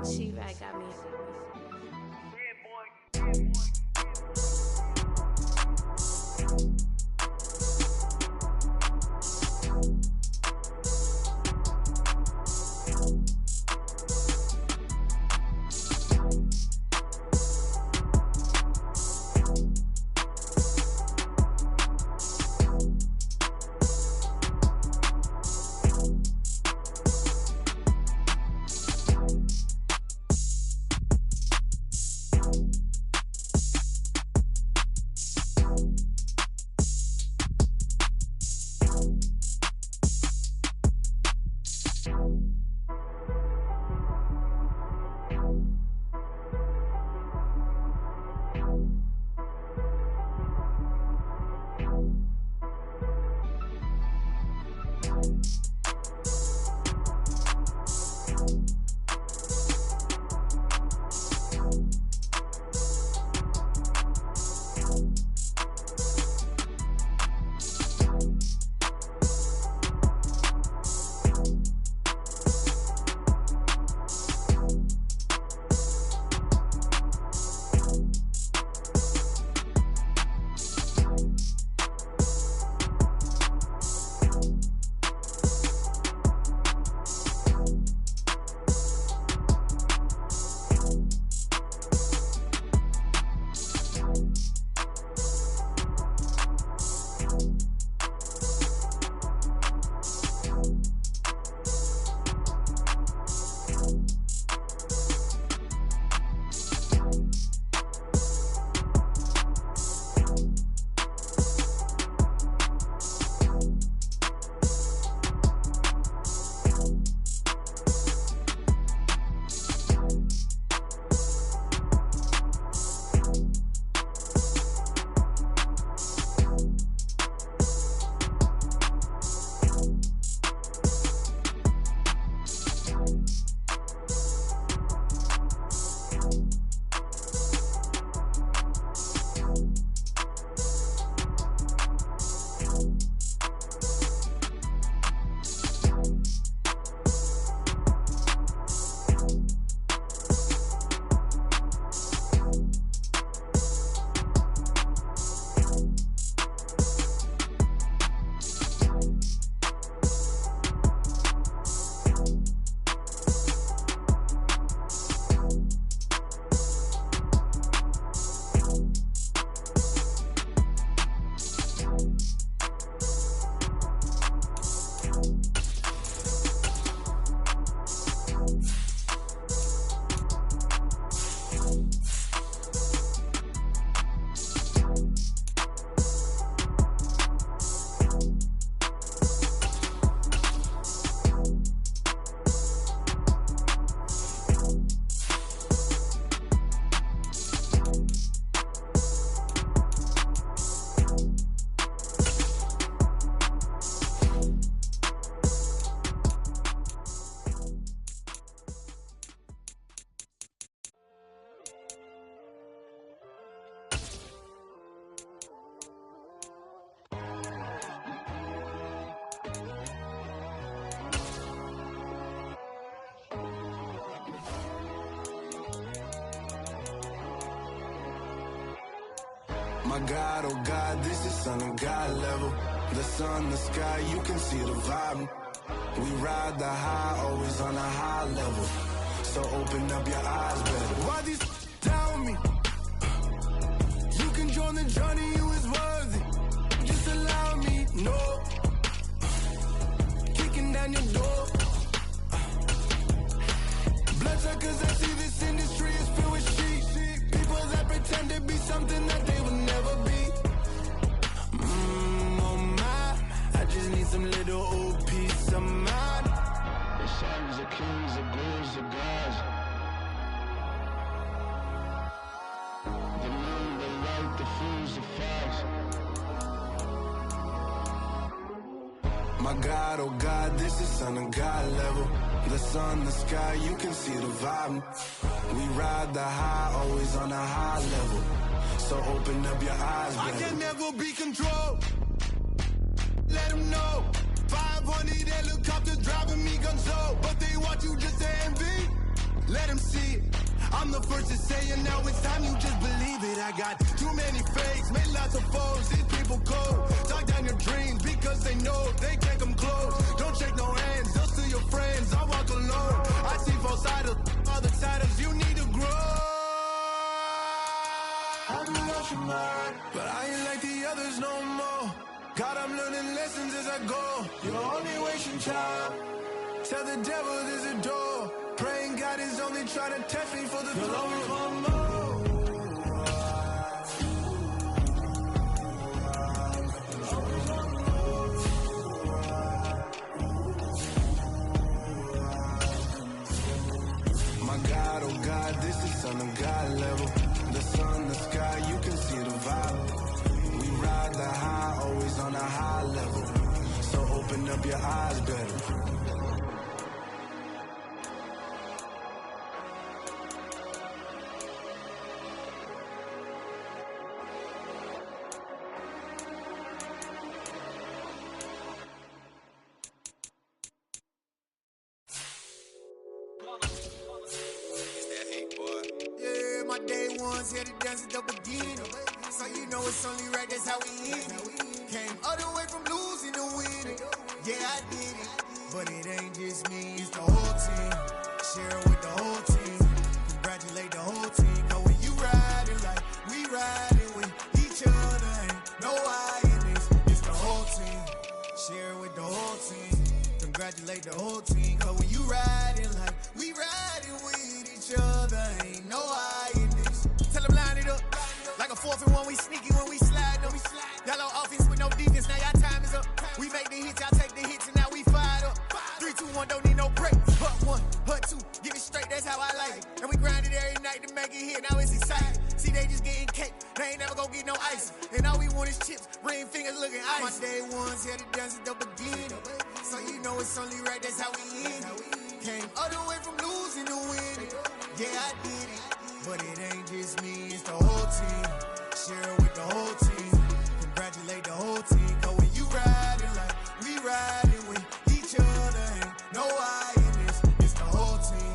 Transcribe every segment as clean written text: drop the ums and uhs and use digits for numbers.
She-Rag got me. My God, oh God, this is Son of God level. The sun, the sky, you can see the vibe. We ride the high, always on a high level. So open up your eyes better. Why these tell me? You can join the journey, you is worthy. Just allow me, no. Kicking down your door. Bloodsuckers, I see this industry is filled with sheep. People that pretend to be something that they will never be. Oh my, I just need some little old peace of mind. The sons of kings, the ghouls, the gods. The moon, the light, the fools, the facts. My God, oh God, this is Son of God level. The sun, the sky, you can see the vibe. We ride the high, always on a high level. So open up your eyes, baby. I can never be controlled. Let them know. 500 helicopters driving me gonzo. But they want you just to envy. let them see it. I'm the first to say it, now it's time you just believe it. I got too many fakes, made lots of foes, these people cold. Talk down your dreams because they know they can't come close. Don't shake no hands, they'll still your friends, I walk alone. I see false idols, other titles, you need to grow. I do lost your mind, but I ain't like the others no more. God, I'm learning lessons as I go. You're only wasting time. Tell the devil there's a door. Praying God is only trying to test me for the throne. My God, oh God, this is Son of God level. The sun, the sky, you can see the vibe. We ride the high, always on a high level. So open up your eyes better. Day ones here to dance at the beginning. So you know it's only right, that's how we end it. Came all the way from losing to winning. Yeah, I did it, but it ain't just me, it's the whole team. Share it with the whole team. Congratulate the whole team. Cause when you riding like we riding with each other, ain't no I in this, it's the whole team. Share it with the whole team. Congratulate the whole team. Cause when you riding like we riding with each other, ain't no I in this. Tell them line it up. Like a 4th and 1, we sneaky when we slide them. Y'all on offense with no defense, now y'all time is up. We make the hits, y'all take the hits, and now we fired up. 3, 2, 1, don't need no break. Hut 1, hut 2, get it straight, that's how I like it. And we grind it every night to make it hit, now it's exciting. See, they just getting cake, they ain't never gonna get no ice. And all we want is chips, ring fingers looking ice. My day ones here to dance at the beginning. So you know it's only right, that's how we end it. Came all the way from losing to winning. Yeah, I did it, but it ain't just me, it's the whole team. Share it with the whole team. Congratulate the whole team. Cause when you riding like we riding with each other, ain't no I in this, it's the whole team.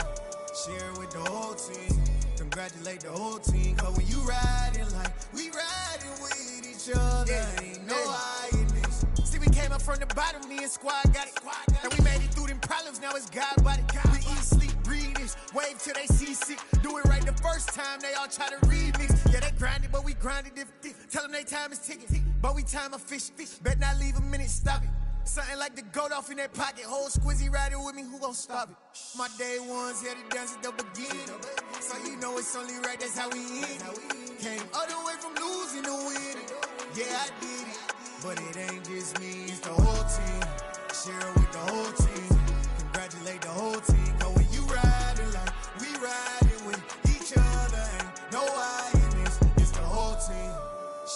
Share it with the whole team. Congratulate the whole team. Cause when you riding like we riding with each other, ain't no I in this. See, we came up from the bottom, me and squad got it. And we made it through them problems, now it's God body. We eat, sleep, breathe this, wave till they see sick. Do it right the first time, they all try to remix. Yeah, they grinded, but we grinded different. Tell them they time is ticking, but we time a fish. Bet not leave a minute, stop it. Something like the goat off in that pocket. Whole squizzy riding with me, who gon' stop it? My day ones here to dance at the beginning. So you know it's only right, that's how we end it. Came all the way from losing to winning. Yeah, I did it, but it ain't just me, it's the whole team. Share it with the whole team. Congratulate the whole team. Cause when you riding like we riding with each other, ain't no I in this, it's the whole team.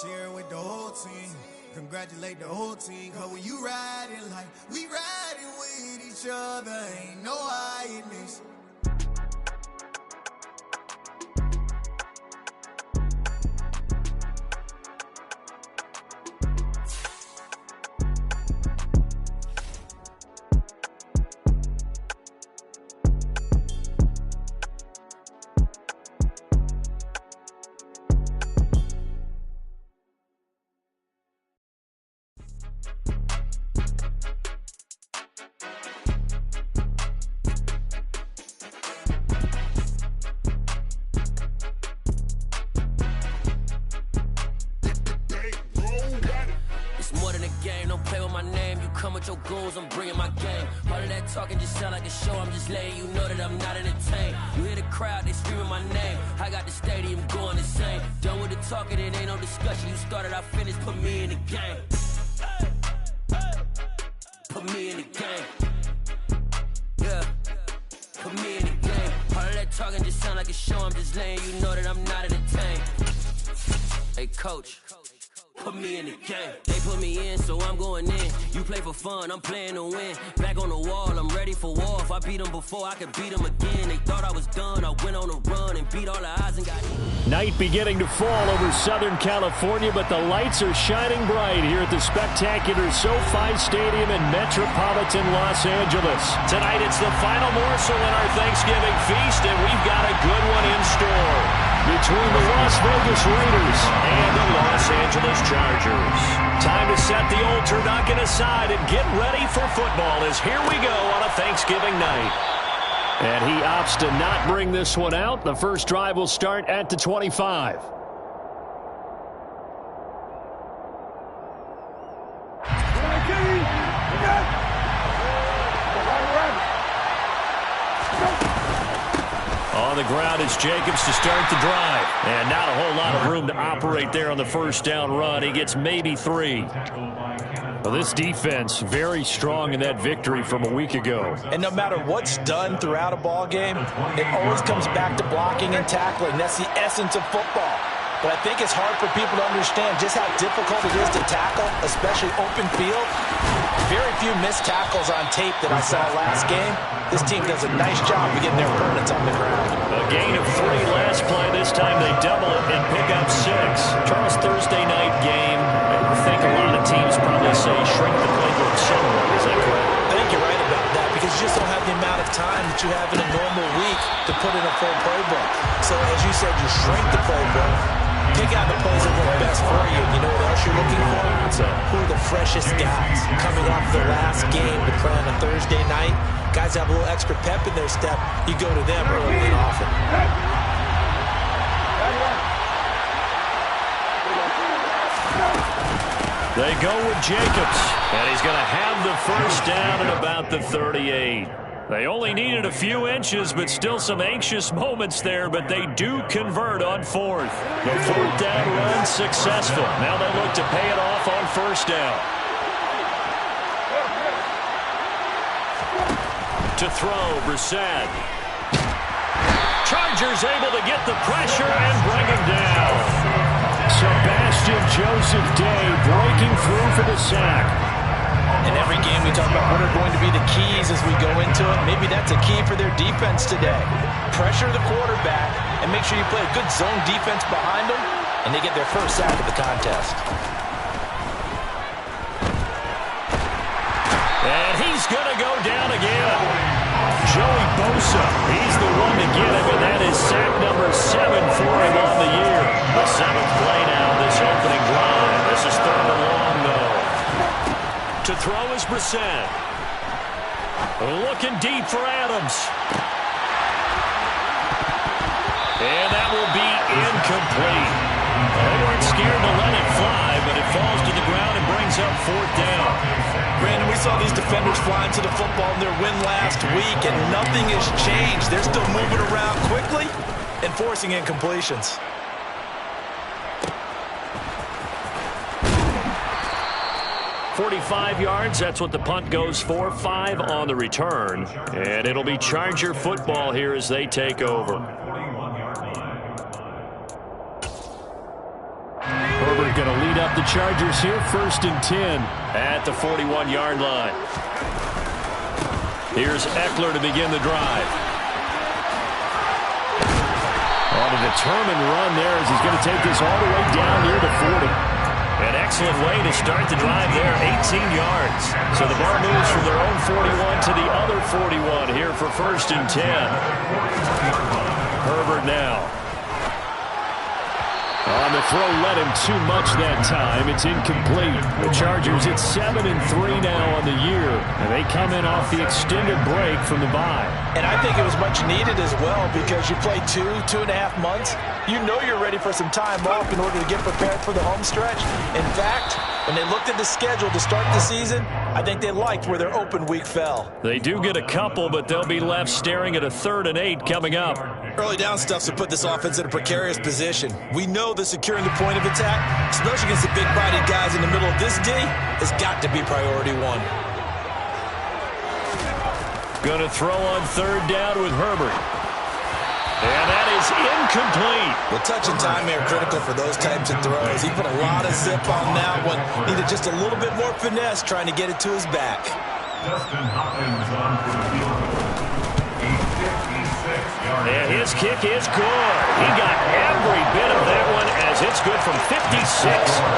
Share it with the whole team. Congratulate the whole team. Cause when you riding like we riding with each other, ain't no I in this. Your goons, I'm bringing my game. All of that talking just sound like a show. I'm just letting you know that I'm not entertained. You hear the crowd, they screaming my name. I got the stadium going insane. Done with the talking, it ain't no discussion. You started, I finished, put me in the game. Put me in the game. Yeah, put me in the game. All of that talking just sound like a show. I'm just letting you know that I'm not entertained. Hey, coach. put me in the game. They put me in, so I'm going in. You play for fun, I'm playing to win. Back on the wall, I'm ready for war. If I beat them before, I could beat them again. They thought I was done, I went on a run and beat all the odds and got Night beginning to fall over Southern California, but the lights are shining bright here at the spectacular SoFi Stadium in metropolitan Los Angeles. Tonight it's the final morsel in our Thanksgiving feast, and we've got a good one in store between the Las Vegas Raiders and the Los Angeles Chargers. Time to set the old turducken aside and get ready for football as here we go on a Thanksgiving night. And he opts to not bring this one out. The first drive will start at the 25. On the ground is Jacobs to start the drive. And not a whole lot of room to operate there on the first down run. He gets maybe 3. Well, this defense very strong in that victory from a week ago. And no matter what's done throughout a ball game, it always comes back to blocking and tackling. That's the essence of football. But I think it's hard for people to understand just how difficult it is to tackle, especially open field. Very few missed tackles on tape that I saw last game. This team does a nice job of getting their opponents on the ground. A gain of 3 last play. This time they double it and pick up 6. Charles, Thursday night game. I think a lot of teams probably say shrink the playbook somewhat. Is that correct? I think you're right about that because you just don't have the amount of time that you have in a normal week to put in a full playbook. So as you said, you shrink the playbook. Pick out the plays that work best for you. You know what else you're looking for? Who are the freshest guys coming off the last game to play on a Thursday night? Guys have a little extra pep in their step. You go to them early and often. They go with Jacobs, and he's going to have the first down at about the 38. They only needed a few inches, but still some anxious moments there, but they do convert on 4th. The 4th down run successful. Now they look to pay it off on first down. To throw, Brissett. Chargers able to get the pressure and bring him down. Sebastian Joseph Day breaking through for the sack. In every game we talk about what are going to be the keys as we go into it. Maybe that's a key for their defense today. Pressure the quarterback and make sure you play a good zone defense behind them, and they get their first sack of the contest. And he's going to go down again. Joey Bosa, he's the one to get him, and that is sack number 7 for him on the year. The 7th play now, this opening drive. This is 3rd and long, though. To throw is Brissett. Looking deep for Adams. And that will be incomplete. They weren't scared to let it fly, but it falls to the ground and brings up 4th down. Brandon, we saw these defenders flying to the football in their win last week, and nothing has changed. They're still moving around quickly and forcing incompletions. .45 yards, that's what the punt goes for. 5 on the return. And it'll be Charger football here as they take over. Herbert going to lead up the Chargers here, 1st and 10 at the 41-yard line. Here's Eckler to begin the drive. On a determined run there as he's going to take this all the way down near the 40. An excellent way to start the drive there, 18 yards. So the ball moves from their own 41 to the other 41 here for 1st and 10. Herbert now. On the throw, led him too much that time. It's incomplete. The Chargers at 7-3 now on the year, and they come in off the extended break from the bye. And I think it was much needed as well because you play 2.5 months. You know you're ready for some time off in order to get prepared for the home stretch. In fact, when they looked at the schedule to start the season, I think they liked where their open week fell. They do get a couple, but they'll be left staring at a 3rd and 8 coming up. Early down stuff's to put this offense in a precarious position. We know that securing the point of attack, especially against the big-bodied guys in the middle of this D, has got to be priority 1. Going to throw on 3rd down with Herbert. And that is is incomplete. The touch and time are critical for those types of throws. He put a lot of zip on that one. Needed just a little bit more finesse trying to get it to his back. Justin Hopkins on for the field goal. And his kick is good. He got every bit of that one as it's good from 56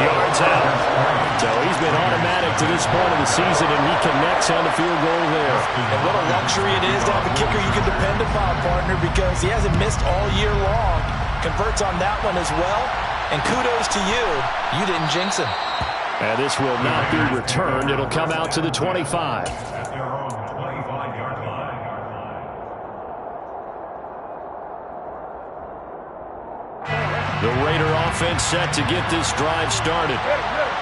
yards out. So he's been automatic to this point of the season, and he connects on the field goal there. And what a luxury it is to have a kicker you can depend upon, partner, because he hasn't missed all year long. Converts on that one as well. And kudos to you. You didn't jinx him. And this will not be returned. It'll come out to the 25. At their own 25-yard line. The Raider offense set to get this drive started.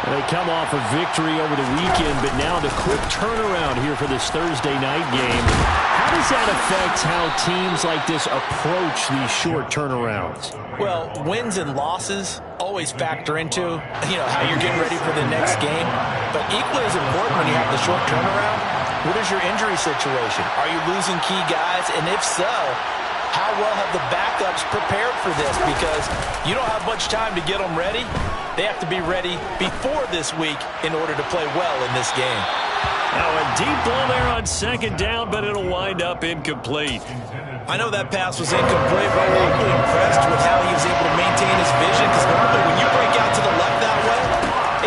They come off a victory over the weekend, but now the quick turnaround here for this Thursday night game. How does that affect how teams like this approach these short turnarounds? Well, wins and losses always factor into, how you're getting ready for the next game. But equally as important when you have the short turnaround, what is your injury situation? Are you losing key guys? And if so, how well have the backups prepared for this? Because you don't have much time to get them ready. They have to be ready before this week in order to play well in this game. Now a deep ball there on second down, but it'll wind up incomplete. I know that pass was incomplete, but I'm really impressed with how he was able to maintain his vision, because normally when you break out to the left that way,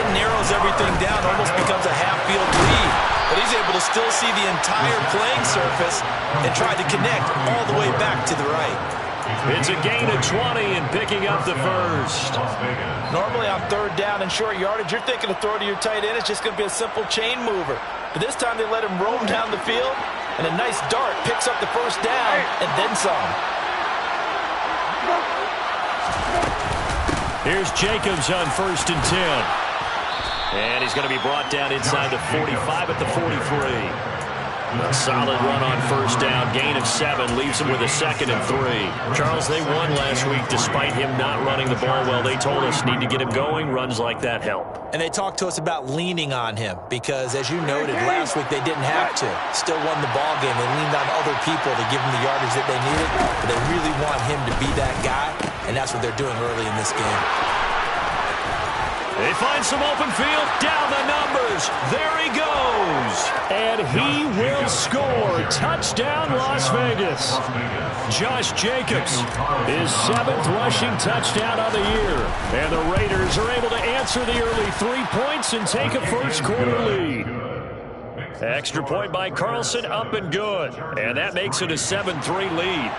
it narrows everything down, almost becomes a half-field lead. But he's able to still see the entire playing surface and try to connect all the way back to the right. It's a gain of 20 and picking up the first. Normally on third down and short yardage, you're thinking to throw to your tight end. It's just going to be a simple chain mover. But this time they let him roam down the field, and a nice dart picks up the first down and then some. Here's Jacobs on 1st and 10. And he's going to be brought down inside the 45 at the 43. A solid run on first down. Gain of 7 leaves him with a 2nd and 3. Charles, they won last week despite him not running the ball well. They told us need to get him going. Runs like that help. And they talked to us about leaning on him because, as you noted, last week they didn't have to. Still won the ball game. They leaned on other people to give them the yardage that they needed. But they really want him to be that guy, and that's what they're doing early in this game. They find some open field, down the numbers. There he goes. And he will score. Touchdown, Las Vegas. Josh Jacobs, his 7th rushing touchdown of the year. And the Raiders are able to answer the early 3 points and take a first quarter lead. Extra point by Carlson, up and good. And that makes it a 7-3 lead.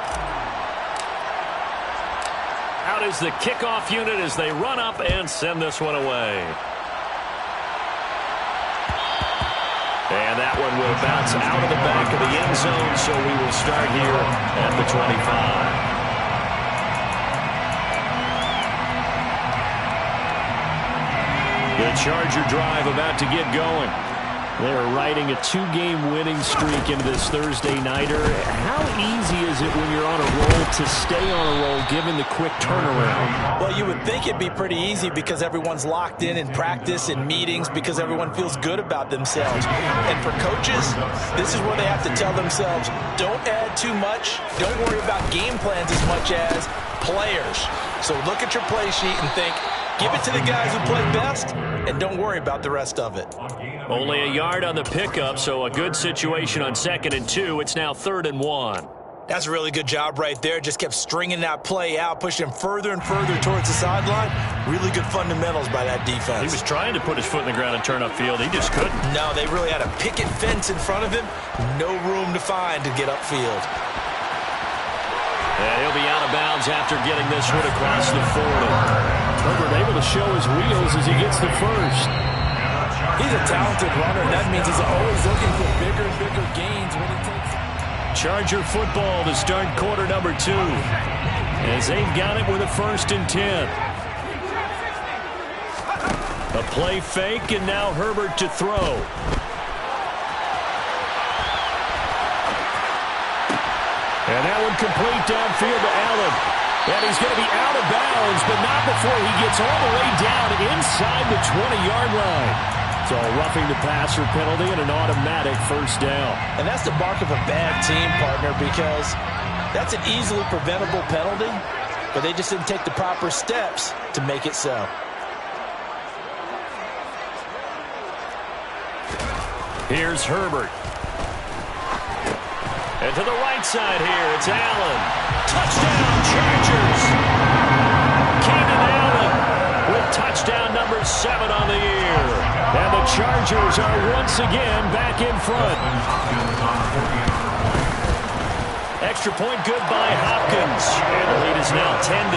Out is the kickoff unit as they run up and send this one away. And that one will bounce out of the back of the end zone, so we will start here at the 25. The Charger drive about to get going. They're riding a 2-game winning streak into this Thursday nighter. How easy is it when you're on a roll to stay on a roll given the quick turnaround? Well, you would think it'd be pretty easy because everyone's locked in practice and meetings because everyone feels good about themselves. And for coaches, this is where they have to tell themselves, don't add too much. Don't worry about game plans as much as players. So look at your play sheet and think, give it to the guys who play best, and don't worry about the rest of it. Only a yard on the pickup, so a good situation on 2nd and 2. It's now 3rd and 1. That's a really good job right there. Just kept stringing that play out, pushing him further and further towards the sideline. Really good fundamentals by that defense. He was trying to put his foot in the ground and turn upfield. He just couldn't. No, they really had a picket fence in front of him. No room to find to get upfield. And he'll be out of bounds after getting this one across the 40. Herbert able to show his wheels as he gets the first. He's a talented runner, and that means he's always looking for bigger and bigger gains when he takes. Charger football to start quarter number 2. As they've got it with a 1st and 10. A play fake, and now Herbert to throw. And that one complete downfield to Allen. And he's going to be out of bounds, but not before he gets all the way down inside the 20-yard line. So a roughing the passer penalty and an automatic first down. And that's the mark of a bad team, partner, because That's an easily preventable penalty, but they just didn't take the proper steps to make it so. Here's Herbert. And to the right side here, it's Allen. Touchdown, Chargers! Keenan Allen with touchdown number 7 on the year. And the Chargers are once again back in front. Extra point good by Hopkins. And the lead is now 10-7.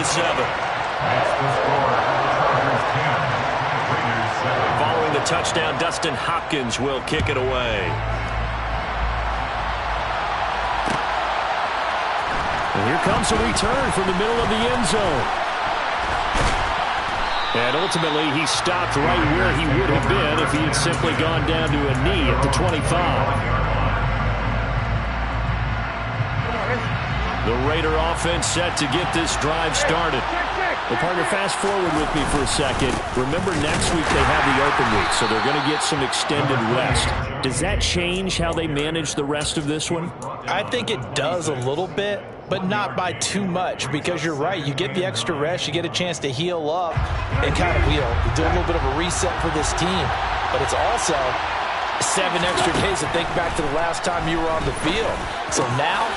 Following the touchdown, Dustin Hopkins will kick it away. And here comes a return from the middle of the end zone. And ultimately, he stopped right where he would have been if he had simply gone down to a knee at the 25. The Raider offense set to get this drive started. Well, partner, fast forward with me for a second. Remember, next week they have the open week, so they're going to get some extended rest. Does that change how they manage the rest of this one? I think it does a little bit, but not by too much, because you're right. You get the extra rest, you get a chance to heal up and kind of, do a little bit of a reset for this team. But it's also 7 extra days to think back to the last time you were on the field. So now,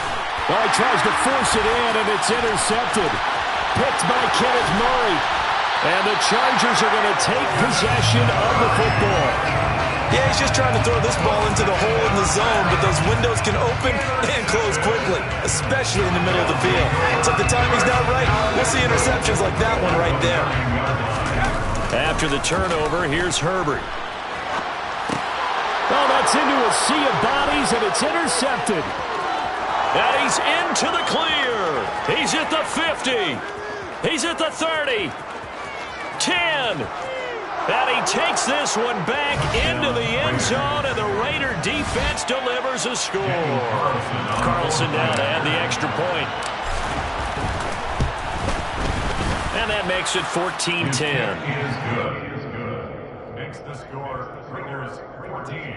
well, he tries to force it in, and it's intercepted. Picked by Kenneth Murray. And the Chargers are going to take possession of the football. Yeah, he's just trying to throw this ball into the hole in the zone, but those windows can open and close quickly, especially in the middle of the field. So if the timing's not right, we'll see interceptions like that one right there. After the turnover, here's Herbert. Oh, that's into a sea of bodies, and it's intercepted. And he's into the clear. He's at the 50. He's at the 30. 10. And he takes this one back into the end zone, and the Raider defense delivers a score. Carlson now to add the extra point. And that makes it 14-10. Is good. Makes the score Raiders 14,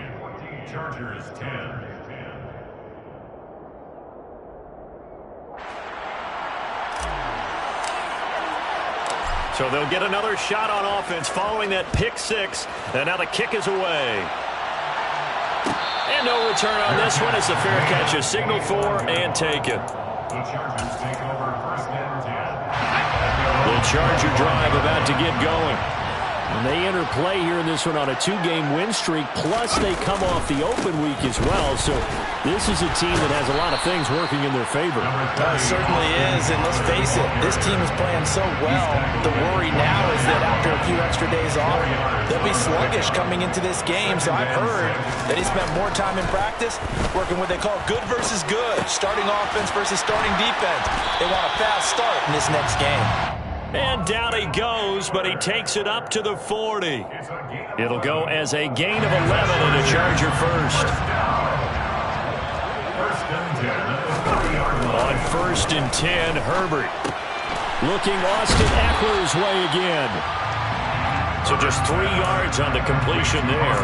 Chargers 10. So they'll get another shot on offense following that pick 6. And now the kick is away. And no return on this one as the fair catch is signaled for and taken. The Chargers take over first and 10. The Charger drive about to get going. And they enter play here in this one on a 2-game win streak, plus they come off the open week as well. So this is a team that has a lot of things working in their favor. It certainly is, and let's face it, this team is playing so well. The worry now is that after a few extra days off, they'll be sluggish coming into this game. So I've heard that he spent more time in practice working what they call good versus good, starting offense versus starting defense. They want a fast start in this next game. And down he goes, but he takes it up to the 40. It'll go as a gain of 11 and a Charger first. On 1st and 10, Herbert looking Austin Eckler's way again. So just 3 yards on the completion there,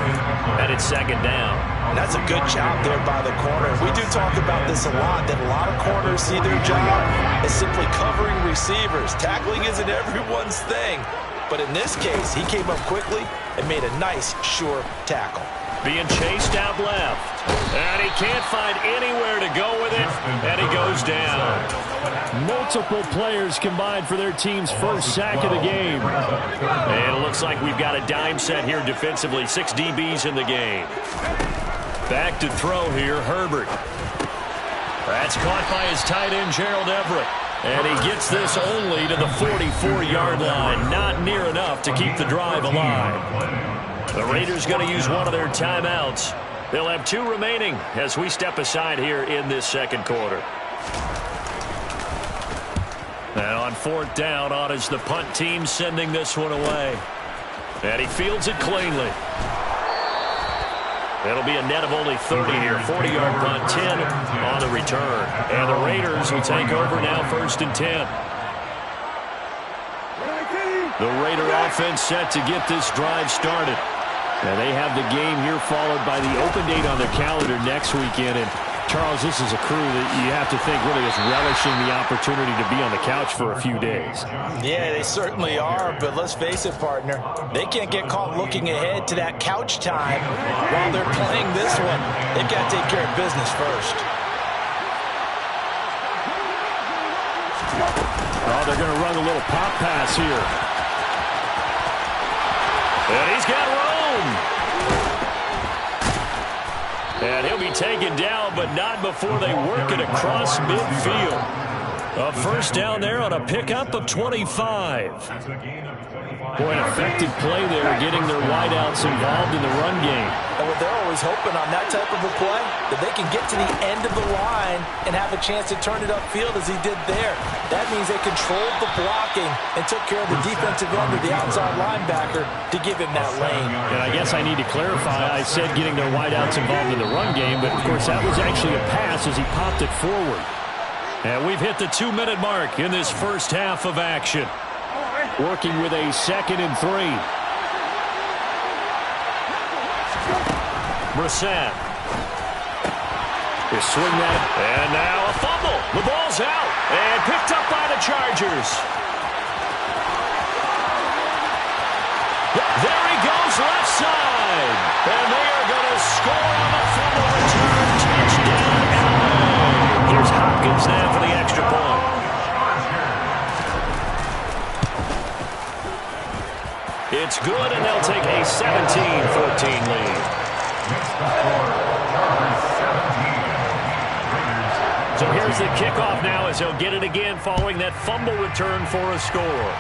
and it's 2nd down. And that's a good job there by the corner. We do talk about this a lot, that a lot of corners see their job as simply covering receivers. Tackling isn't everyone's thing. But in this case, he came up quickly and made a nice, sure tackle. Being chased out left. And he can't find anywhere to go with it, and he goes down. Multiple players combined for their team's first sack of the game. And it looks like we've got a dime set here defensively. 6 DBs in the game. Back to throw here, Herbert. That's caught by his tight end, Gerald Everett. And he gets this only to the 44-yard line. Not near enough to keep the drive alive. The Raiders going to use one of their timeouts. They'll have 2 remaining as we step aside here in this second quarter. And on 4th down, on is the punt team sending this one away. And he fields it cleanly. That'll be a net of only 30 here. 40-yard punt, 10 on the return. And the Raiders will take over now 1st and 10. The Raider offense set to get this drive started. And they have the game here followed by the open date on their calendar next weekend. And Charles, this is a crew that you have to think really is relishing the opportunity to be on the couch for a few days. Yeah, they certainly are, but let's face it, partner. They can't get caught looking ahead to that couch time while they're playing this one. They've got to take care of business first. Oh, they're going to run a little pop pass here. And he's got room. And he'll be taken down, but not before they work it across midfield. A first down there on a pickup of 25. Boy, an effective play there, getting their wideouts involved in the run game. And what they're always hoping on that type of a play, that they can get to the end of the line and have a chance to turn it upfield as he did there. That means they controlled the blocking and took care of the defensive end of the outside linebacker to give him that lane. And I guess I need to clarify, I said getting their wideouts involved in the run game, but of course that was actually a pass as he popped it forward. And we've hit the 2-minute mark in this first half of action. Working with a 2nd and 3. Brissett. They swing that. And now a fumble. The ball's out. And picked up by the Chargers. There he goes left side. And they are going to score on the fumble return. Touchdown LA. Here's Hopkins now for the extra point. It's good, and they'll take a 17-14 lead. So here's the kickoff now as he'll get it again following that fumble return for a score.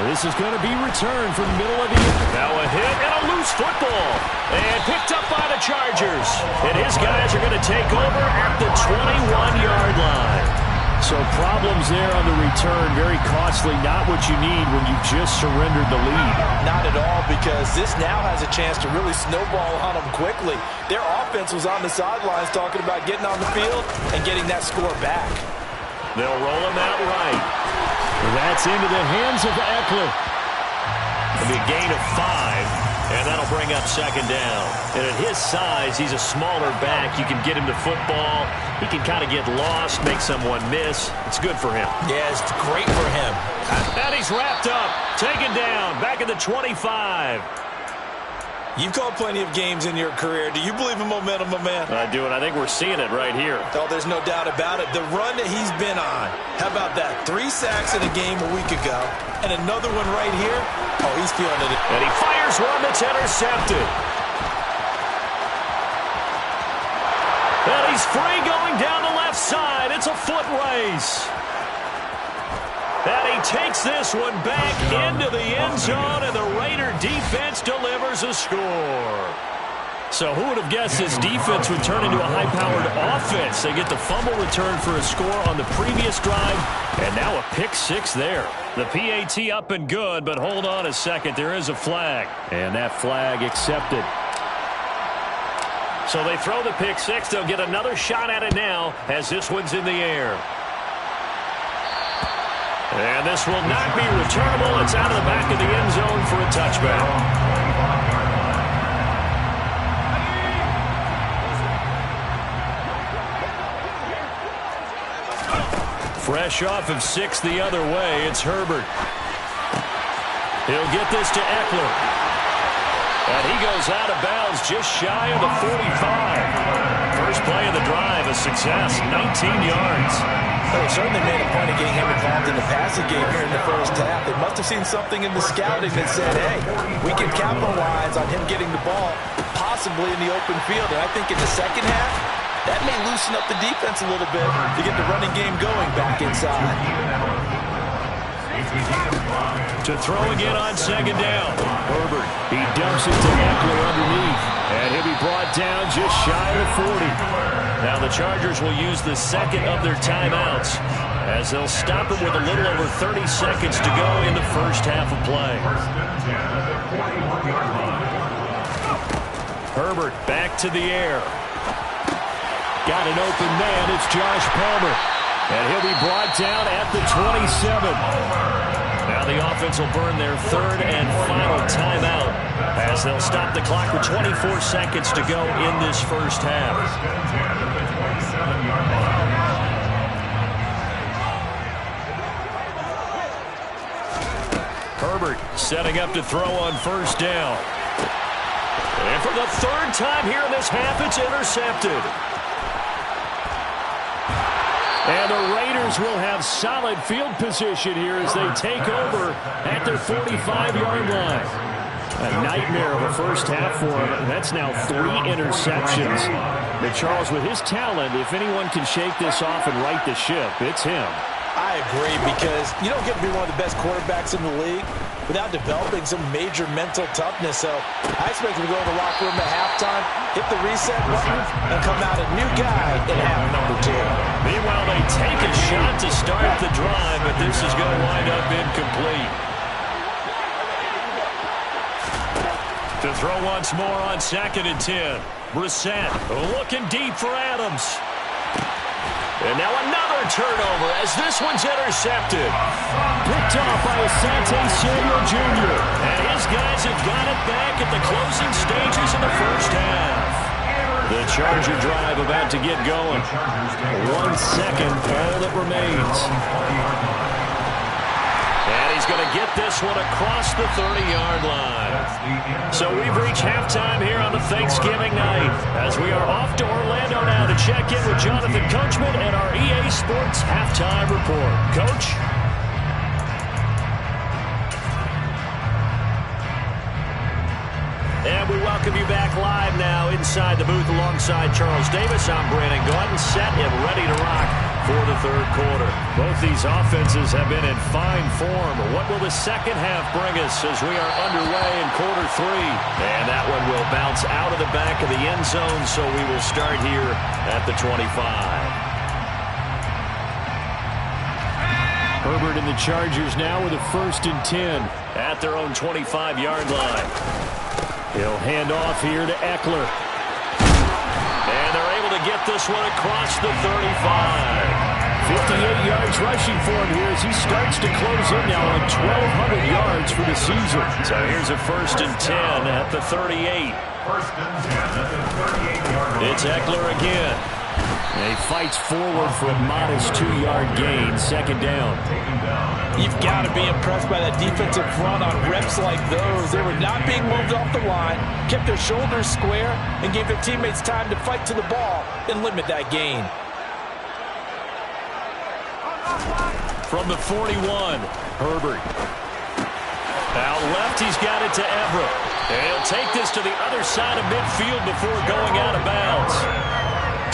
This is going to be returned from the middle of the end. Now a hit and a loose football. And picked up by the Chargers. And his guys are going to take over at the 21-yard line. So problems there on the return, very costly, not what you need when you've just surrendered the lead. Not at all, because this now has a chance to really snowball on them quickly. Their offense was on the sidelines talking about getting on the field and getting that score back. They'll roll him out right. That's into the hands of Eckler. It'll be a gain of 5, and that'll bring up 2nd down. And at his size, he's a smaller back. You can get him to football. He can kind of get lost, make someone miss. It's good for him. Yeah, it's great for him. And he's wrapped up, taken down, back at the 25. You've called plenty of games in your career. Do you believe in momentum, my man? I do, and I think we're seeing it right here. Oh, there's no doubt about it. The run that he's been on. How about that? 3 sacks in a game a week ago, and another one right here. Oh, he's feeling it. And he fires one that's intercepted. And he's free going down the left side. It's a foot race. And he takes this one back into the end zone, and the Raider defense delivers a score. So who would have guessed this defense would turn into a high-powered offense? They get the fumble return for a score on the previous drive, and now a pick-6 there. The PAT up and good, but hold on a second. There is a flag, and that flag accepted. So they throw the pick-6. They'll get another shot at it now as this one's in the air. And this will not be returnable. It's out of the back of the end zone for a touchback. Fresh off of 6 the other way, it's Herbert. He'll get this to Eckler. And he goes out of bounds just shy of the 45. First play of the drive, a success, 19 yards. They certainly made a point of getting him involved in the passing game here in the first half. They must have seen something in the scouting that said, hey, we can capitalize on him getting the ball, possibly in the open field. And I think in the second half, that may loosen up the defense a little bit to get the running game going back inside. To throw again on 2nd down. Herbert, he dumps it to Eckler underneath. And he'll be brought down just shy of 40. Now the Chargers will use the 2nd of their timeouts as they'll stop him with a little over 30 seconds to go in the first half of play. Herbert back to the air. Got an open man. It's Josh Palmer. And he'll be brought down at the 27. Now the offense will burn their third and final timeout as they'll stop the clock with 24 seconds to go in this first half. First and 10 at the 27-yard line. Herbert setting up to throw on first down. And for the third time here in this half, it's intercepted. And the Raiders will have solid field position here as they take over at their 45-yard line. A nightmare of a first half for him. That's now 3 interceptions. But Charles, with his talent, if anyone can shake this off and right the ship, it's him. I agree, because you don't get to be one of the best quarterbacks in the league without developing some major mental toughness. So I expect him to go to the locker room at halftime, hit the reset button, and come out a new guy in half number 2. Meanwhile, they take a shot to start the drive, but this is going to wind up incomplete. To throw once more on 2nd and 10. Brissett looking deep for Adams. And now another turnover as this one's intercepted. Picked off by Asante Samuel Jr. And his guys have got it back at the closing stages of the first half. The Charger drive about to get going. 1 second, all that remains. And he's going to get this one across the 30-yard line. So we've reached halftime here on the Thanksgiving night as we are off to Orlando now to check in with Jonathan Coachman and our EA Sports Halftime Report. Coach? And we welcome you back live now inside the booth alongside Charles Davis. I'm Brandon Gaudin, set and ready to rock for the third quarter. Both these offenses have been in fine form. What will the second half bring us as we are underway in quarter 3? And that one will bounce out of the back of the end zone, so we will start here at the 25. Herbert and the Chargers now with a 1st and 10 at their own 25-yard line. He'll hand off here to Eckler. And they're able to get this one across the 35. 58 yards rushing for him here as he starts to close in now on 1,200 yards for the season. So here's a 1st and 10 at the 38. 1st and 10 at the 38-yard line. It's Eckler again. And he fights forward for a modest 2-yard gain, 2nd down. You've got to be impressed by that defensive front on reps like those. They were not being moved off the line, kept their shoulders square, and gave their teammates time to fight to the ball and limit that gain. From the 41, Herbert. Out left, he's got it to Everett. And he'll take this to the other side of midfield before going out of bounds.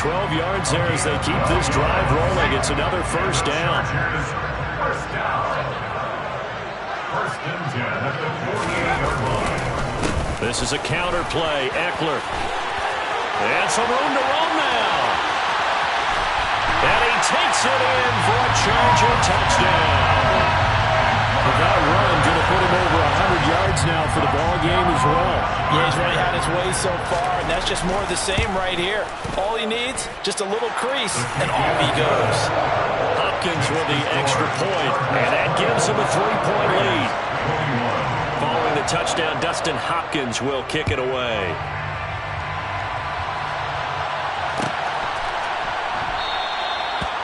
12 yards there as they keep this drive rolling. It's another 1st down. First down. 1st and 10 at the 48-yard line. This is a counter play. Eckler. And some room to roam now. And he takes it in for a Charger touchdown. But that run going to put him over 100 yards now for the ball game as well. Yeah, he's really had his way so far, and that's just more of the same right here. All he needs, just a little crease, and off he goes. Hopkins with the extra point, and that gives him a 3-point lead. Following the touchdown, Dustin Hopkins will kick it away.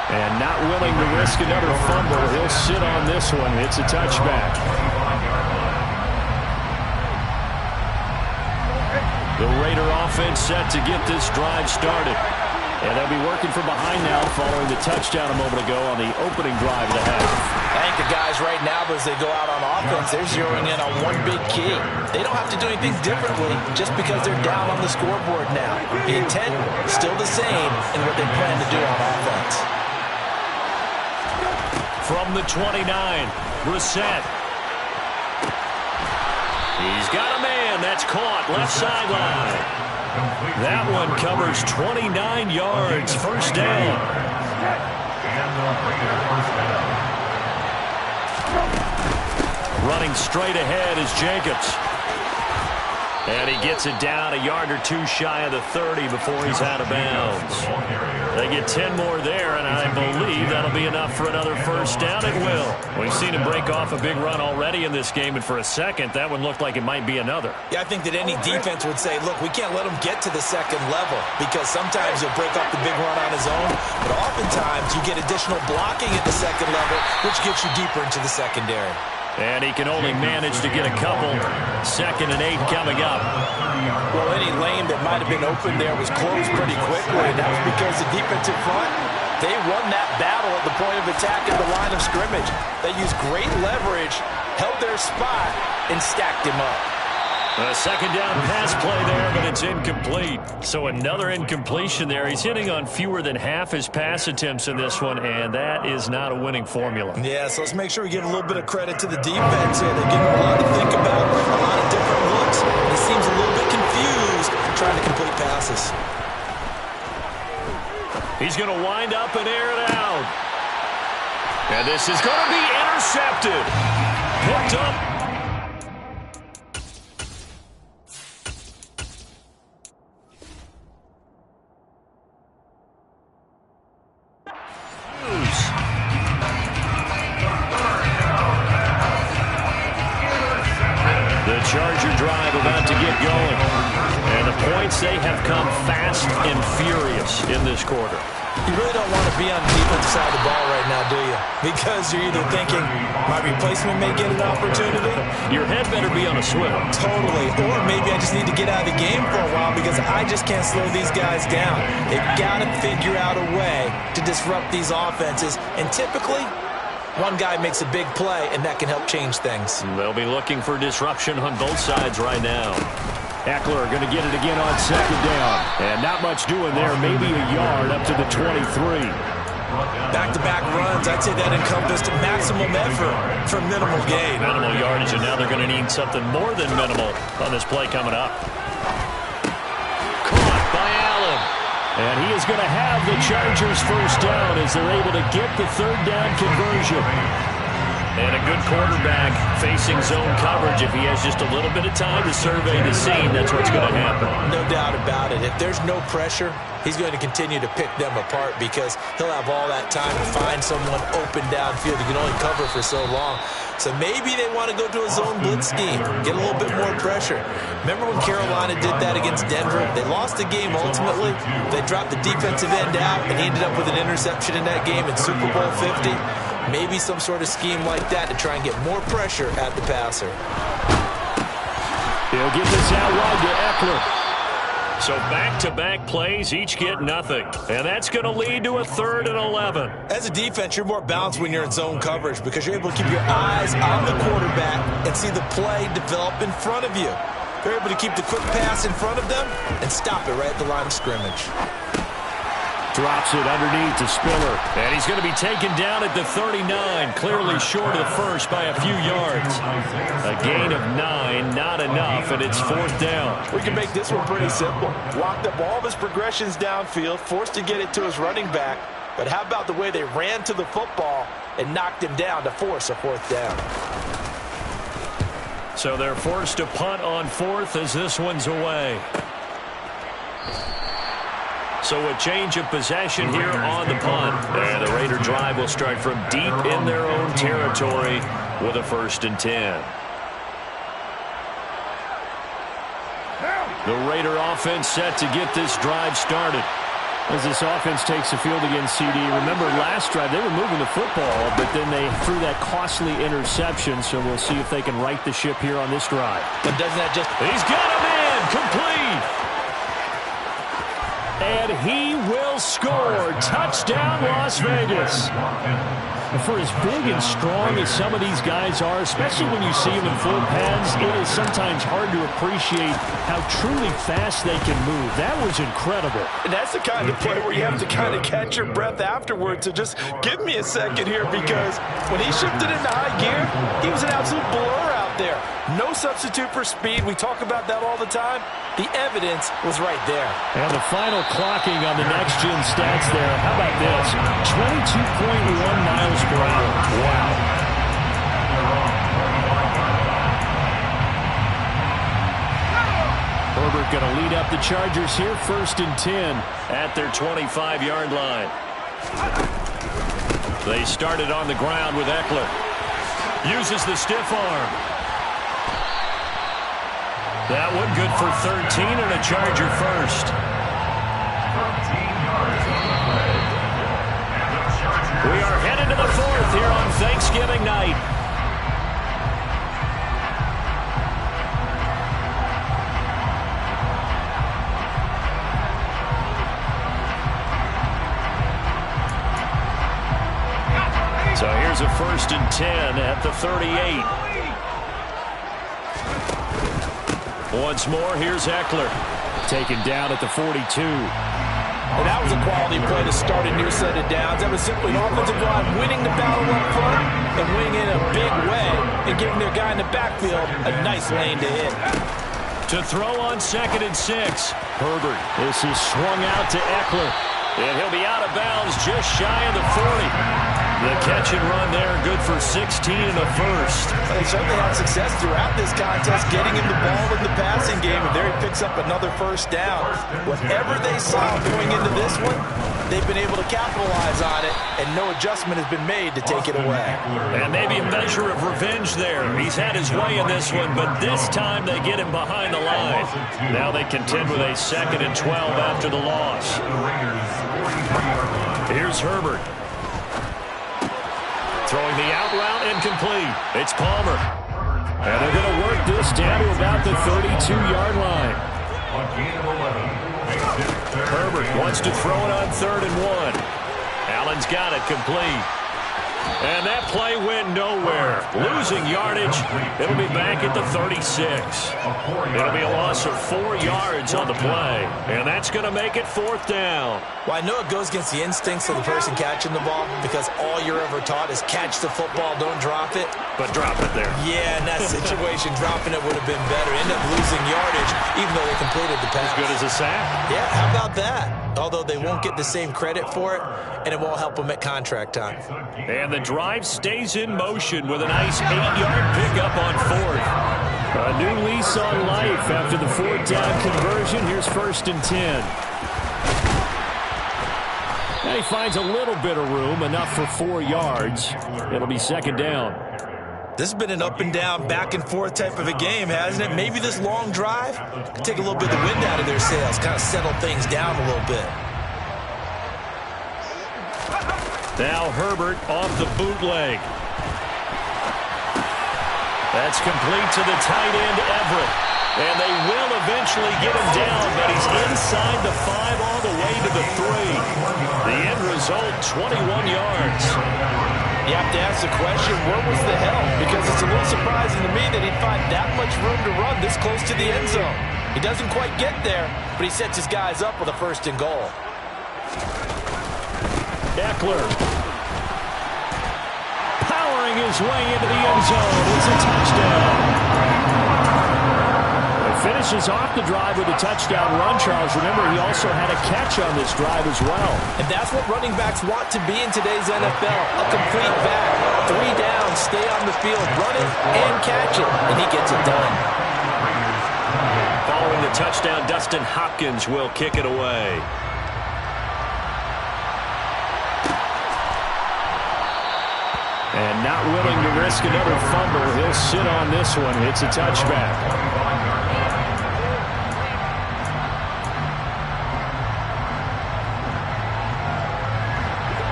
And not willing to risk another fumble, he'll sit on this one. It's a touchback. The Raider offense set to get this drive started. And they'll be working from behind now following the touchdown a moment ago on the opening drive of the half. I think the guys right now, as they go out on offense, they're zeroing in on one big key. They don't have to do anything differently just because they're down on the scoreboard now. The intent is still the same in what they plan to do on offense. From the 29, Brissett. He's got a man. That's caught left sideline. That one covers 29 yards. 1st down. Running straight ahead is Jacobs. And he gets it down a yard or two shy of the 30 before he's out of bounds. They get 10 more there, and I believe that'll be enough for another first down. It will. We've seen him break off a big run already in this game, and for a second, that one looked like it might be another. Yeah, I think that any defense would say, look, we can't let him get to the second level because sometimes he'll break off the big run on his own, but oftentimes you get additional blocking at the second level, which gets you deeper into the secondary. And he can only manage to get a couple. 2nd and 8 coming up. Well, any lane that might have been open there was closed pretty quickly, and that was because the defensive front, they won that battle at the point of attack at the line of scrimmage. They used great leverage, held their spot, and stacked him up. A 2nd down pass play there, but it's incomplete. So another incompletion there. He's hitting on fewer than half his pass attempts in this one, and that is not a winning formula. Yeah, so let's make sure we give a little bit of credit to the defense here. They're getting a lot to think about, a lot of different looks. He seems a little bit confused trying to complete passes. He's going to wind up and air it out. And this is going to be intercepted. Picked up. Charger drive about to get going. And the points, they have come fast and furious in this quarter. You really don't want to be on the defensive side of the ball right now, do you? Because you're either thinking, my replacement may get an opportunity. Your head better be on a swivel. Totally. Or maybe I just need to get out of the game for a while because I just can't slow these guys down. They've got to figure out a way to disrupt these offenses. And typically, one guy makes a big play, and that can help change things. They'll be looking for disruption on both sides right now. Eckler going to get it again on 2nd down. And not much doing there, maybe a yard up to the 23. Back-to-back runs, I'd say that encompassed maximum effort for minimal gain. Minimal yardage, and now they're going to need something more than minimal on this play coming up. Caught by Allen. And he is going to have the Chargers first down as they're able to get the 3rd down conversion. And a good quarterback facing zone coverage. If he has just a little bit of time to survey the scene, that's what's going to happen. No doubt about it. If there's no pressure, he's going to continue to pick them apart because he'll have all that time to find someone open downfield. He can only cover for so long. So maybe they want to go to a zone blitz scheme, get a little bit more pressure. Remember when Carolina did that against Denver? They lost the game ultimately. They dropped the defensive end out, and he ended up with an interception in that game in Super Bowl 50. Maybe some sort of scheme like that to try and get more pressure at the passer. He'll get this out wide to Eckler. So back-to-back plays, each get nothing. And that's going to lead to a 3rd and 11. As a defense, you're more balanced when you're in zone coverage because you're able to keep your eyes on the quarterback and see the play develop in front of you. They're able to keep the quick pass in front of them and stop it right at the line of scrimmage. Drops it underneath to Spiller. And he's going to be taken down at the 39, clearly short of the first by a few yards. A gain of 9, not enough, and it's 4th down. We can make this one pretty simple. Locked up all of his progressions downfield, forced to get it to his running back. But how about the way they ran to the football and knocked him down to force a 4th down? So they're forced to punt on 4th as this one's away. So a change of possession here on the punt. And the Raider drive will start from deep in their own territory with a 1st and 10. The Raider offense set to get this drive started. As this offense takes the field against CD, remember last drive they were moving the football, but then they threw that costly interception, so we'll see if they can right the ship here on this drive. But doesn't that just... He's got him in! Complete! And he will score. Touchdown, Las Vegas. And for as big and strong as some of these guys are, especially when you see them in full pads, it is sometimes hard to appreciate how truly fast they can move. That was incredible. And that's the kind of play where you have to kind of catch your breath afterwards. So just give me a second here because when he shifted into high gear, he was an absolute blur out there. No substitute for speed. We talk about that all the time. The evidence was right there. And the final clocking on the next-gen stats there. How about this? 22.1 miles per hour. Wow. going to lead up the Chargers here, 1st and 10 at their 25-yard line. They started on the ground with Eckler. Uses the stiff arm. That one good for 13 and a Charger first. 13 yards on the play. And the Chargers. We are headed to the 4th here on Thanksgiving night. So here's a 1st and 10 at the 38. Once more, here's Eckler. Taken down at the 42. And that was a quality play to start a new set of downs. That was simply an offensive line winning the battle up front and winning in a big way and giving their guy in the backfield a nice lane to hit. To throw on 2nd and 6. Herbert. This is swung out to Eckler. And he'll be out of bounds just shy of the 40. The catch and run there, good for 16 and a first. They certainly had success throughout this contest, getting him the ball in the passing game, and there he picks up another first down. Whatever they saw going into this one, they've been able to capitalize on it, and no adjustment has been made to take it away. And maybe a measure of revenge there. He's had his way in this one, but this time they get him behind the line. Now they contend with a 2nd and 12 after the loss. Here's Herbert. Throwing the out route incomplete. It's Palmer. And they're going to work this down to about the 32-yard line. Herbert wants to throw it on 3rd and 1. Allen's got it complete. And that play went nowhere. Losing yardage. It'll be back at the 36. It'll be a loss of 4 yards on the play. And that's going to make it 4th down. Well, I know it goes against the instincts of the person catching the ball because all you're ever taught is catch the football, don't drop it. But drop it there. Yeah, in that situation, dropping it would have been better. End up losing yardage, even though they completed the pass. As good as a sack. Yeah, how about that? Although they won't get the same credit for it, and it won't help them at contract time. And the drive stays in motion with a nice 8-yard pickup on 4th. A new lease on life after the 4th down conversion. Here's 1st and 10. And he finds a little bit of room, enough for 4 yards. It'll be 2nd down. This has been an up and down, back and forth type of a game, hasn't it? Maybe this long drive could take a little bit of the wind out of their sails, kind of settle things down a little bit. Now Herbert off the bootleg. That's complete to the tight end, Everett. And they will eventually get him down, but he's inside the 5 all the way to the 3. The end result, 21 yards. You have to ask the question, where was the help? Because it's a little surprising to me that he'd find that much room to run this close to the end zone. He doesn't quite get there, but he sets his guys up with a 1st and goal. Eckler powering his way into the end zone. It's a touchdown. It finishes off the drive with a touchdown run, Charles. Remember, he also had a catch on this drive as well. And that's what running backs want to be in today's NFL. A complete back. 3 down, stay on the field, run it and catch it, and he gets it done. Following the touchdown, Dustin Hopkins will kick it away. And not willing to risk another fumble, he'll sit on this one. It's a touchback.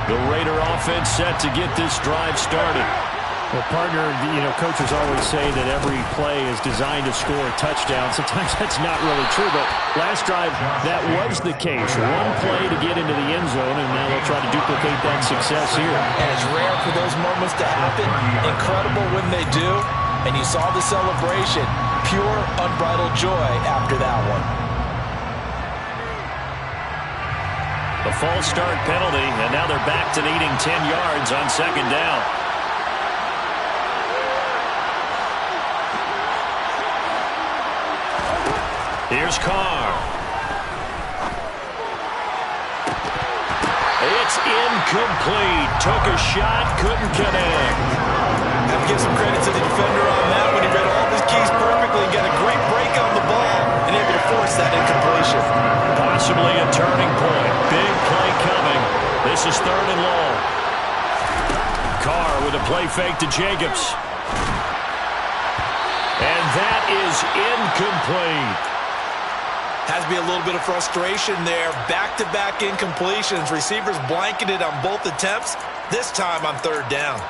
The Raider offense set to get this drive started. Well, partner, coaches always say that every play is designed to score a touchdown. Sometimes that's not really true, but last drive, that was the case. One play to get into the end zone, and now they'll try to duplicate that success here. And it's rare for those moments to happen. Incredible when they do. And you saw the celebration. Pure, unbridled joy after that one. The false start penalty, and now they're back to needing 10 yards on 2nd down. Here's Carr. It's incomplete. Took a shot, couldn't connect. Have to give some credit to the defender on that when he read all of his keys perfectly and got a great break on the ball and able to force that This is 3rd and long. Carr with a play fake to Jacobs. And that is incomplete. Has to be a little bit of frustration there. Back-to-back incompletions. Receivers blanketed on both attempts. This time on 3rd down.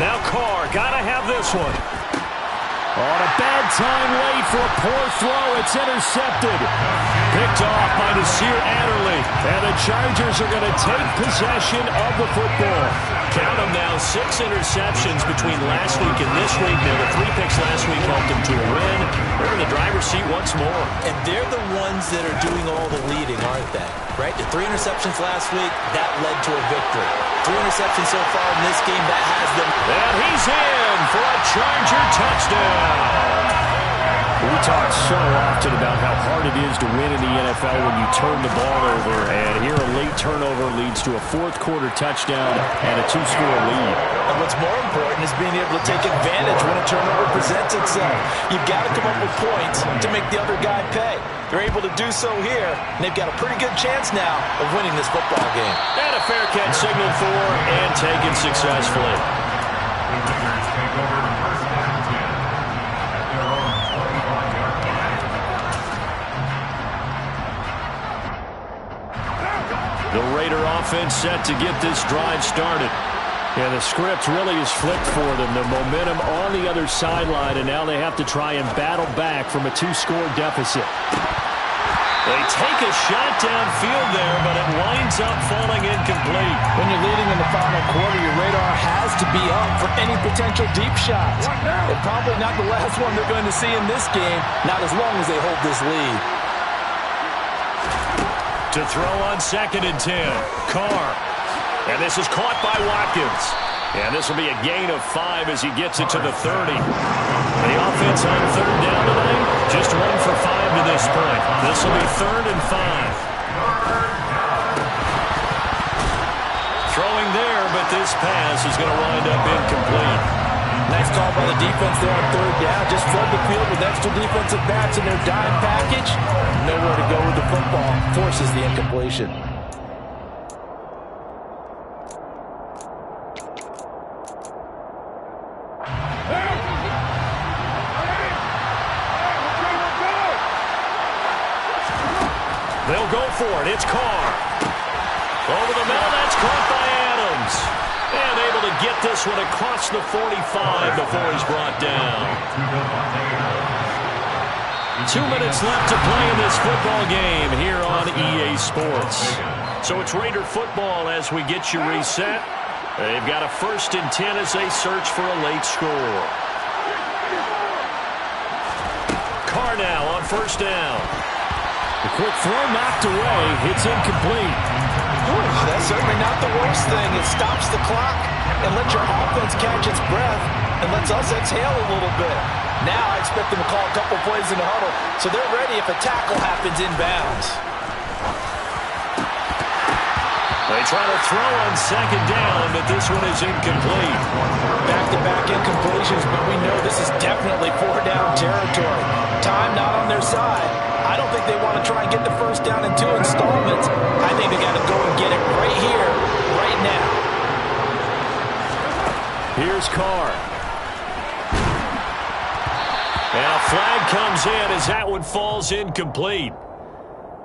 Now Carr, gotta have this one. On a bad time late for a poor throw. It's intercepted. Picked off by Nasir Adderley. And the Chargers are going to take possession of the football. Count them now, 6 interceptions between last week and this week. Now, the 3 picks last week helped them to a win. They're in the driver's seat once more. And they're the ones that are doing all the leading, aren't they? Right? The 3 interceptions last week, that led to a victory. 3 interceptions so far in this game, that has them. And he's in for a Charger touchdown. We talk so often about how hard it is to win in the NFL when you turn the ball over. And here a late turnover leads to a 4th quarter touchdown and a 2-score lead. And what's more important is being able to take advantage when a turnover presents itself. You've got to come up with points to make the other guy pay. They're able to do so here, and they've got a pretty good chance now of winning this football game. And a fair catch signaled for and taken successfully. Take over the 1st down and 10 at their own 45-yard line. The Raider offense set to get this drive started. And the script really is flipped for them. The momentum on the other sideline, and now they have to try and battle back from a 2-score deficit. They take a shot downfield there, but it winds up falling incomplete. When you're leading in the final quarter, your radar has to be up for any potential deep shots. And probably not the last one they're going to see in this game, not as long as they hold this lead. To throw on 2nd and 10, Carr. And this is caught by Watkins. And this will be a gain of 5 as he gets it to the 30. The offense on 3rd down tonight, just 1 for 5 to this point. This will be 3rd and 5. Throwing there, but this pass is going to wind up incomplete. Nice call by the defense there on 3rd down. Just flood the field with extra defensive backs in their dime package. Nowhere to go with the football. Forces the incompletion. They'll go for it. It's Carr. Over the middle, that's caught by Adams. And able to get this one across the 45 before he's brought down. 2 minutes left to play in this football game here on EA Sports. So it's Raider football as we get you reset. They've got a 1st and 10 as they search for a late score. Carr now on 1st down. The quick throw knocked away. It's incomplete. That's certainly not the worst thing. It stops the clock and lets your offense catch its breath and lets us exhale a little bit. Now I expect them to call a couple plays in the huddle so they're ready if a tackle happens inbounds. They try to throw on 2nd down, but this one is incomplete. Back-to-back incompletions, but we know this is definitely 4-down territory. Time not on their side. I don't think they want to try and get the 1st down in 2 installments. I think they got to go and get it right here, right now. Here's Carr. And a flag comes in as that one falls incomplete.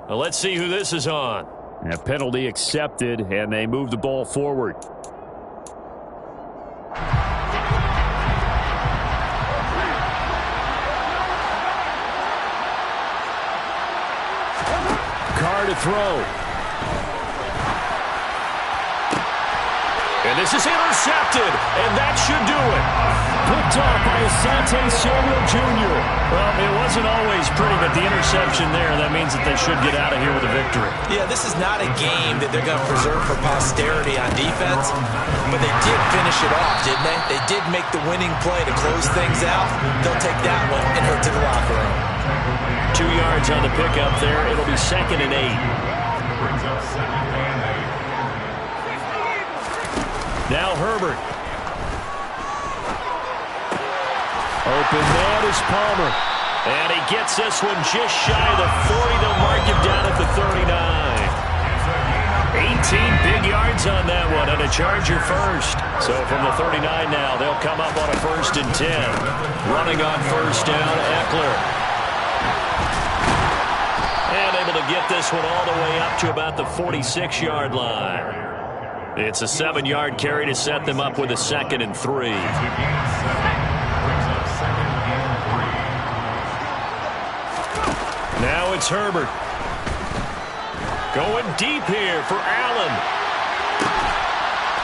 Well, let's see who this is on. A penalty accepted, and they move the ball forward. Carr to throw. And this is intercepted, and that should do it. picked off by Asante Samuel Jr. Well, it wasn't always pretty, but the interception there, that means that they should get out of here with a victory. Yeah, this is not a game that they're going to preserve for posterity on defense, but they did finish it off, didn't they? They did make the winning play to close things out. They'll take that one and head to the locker room. 2 yards on the pickup there. It'll be 2nd and 8. Brings up 2nd and 8. Now Herbert. Open man is Palmer. And he gets this one just shy of the 40. They'll mark him down at the 39. 18 big yards on that one, and a Charger first. So from the 39 now, they'll come up on a 1st and 10. Running on 1st down, Eckler. And able to get this one all the way up to about the 46-yard line. It's a 7-yard carry to set them up with a 2nd and 3. Now it's Herbert. Going deep here for Allen.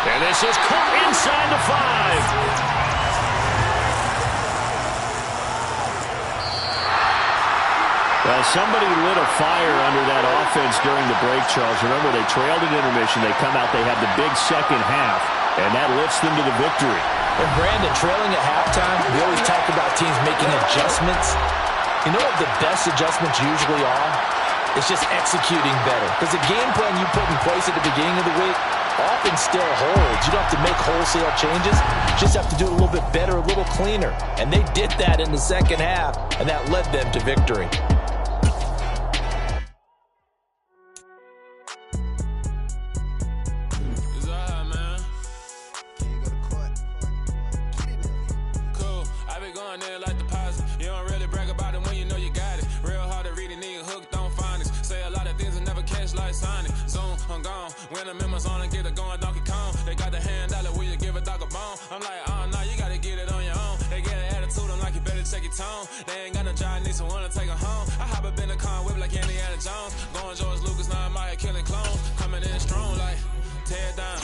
And this is caught inside the 5. Well, somebody lit a fire under that offense during the break, Charles. Remember, they trailed at intermission. They come out, they have the big second half, and that lifts them to the victory. And Brandon, trailing at halftime, we always talk about teams making adjustments. You know what the best adjustments usually are? It's just executing better. Because the game plan you put in place at the beginning of the week often still holds. You don't have to make wholesale changes. You just have to do it a little bit better, a little cleaner. And they did that in the second half, and that led them to victory. They ain't got no job, need someone to take her home. I hop up in the car, whip like Indiana Jones. Going George Lucas, now I'm out here killing clones. Coming in strong like, tear down,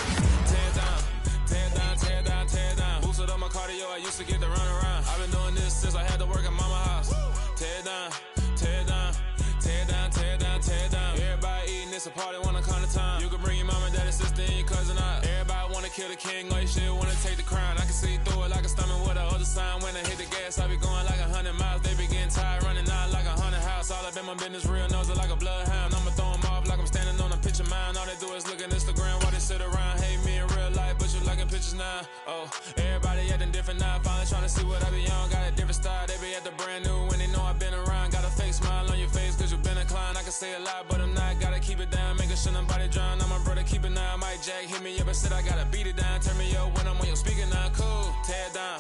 tear down, tear down, tear down, tear down. Boosted up my cardio, I used to get to run around. I've been doing this since I had to work at mama house. Tear down, tear down, tear down, tear down, tear down. Everybody eating, it's a party, wanna come to time. You can bring your mama, daddy, sister, and your cousin out. Everybody wanna kill the king, or you shit wanna take the crown. I can see through it like a stomach with a other sign. When I hit the gas, I be going like 100 miles. They be getting tired, running out like 100 house. All up in my business, real nose like a bloodhound. I'ma throw them off like I'm standing on a picture mine. All they do is look at Instagram while they sit around. Hate me in real life, but you liking pictures now. Oh, everybody acting different now. Finally trying to see what I be on. Got a different style, they be at the brand new when they know I've been around. Got a fake smile on your face cause you been inclined. I can say a lot, but I'm not. Gotta keep it down, making sure nobody drown. I'm my brother, keep it now. Mike Jack hit me up and said I gotta beat it down. Turn me up when I'm on your speaker now. Cool, tear down,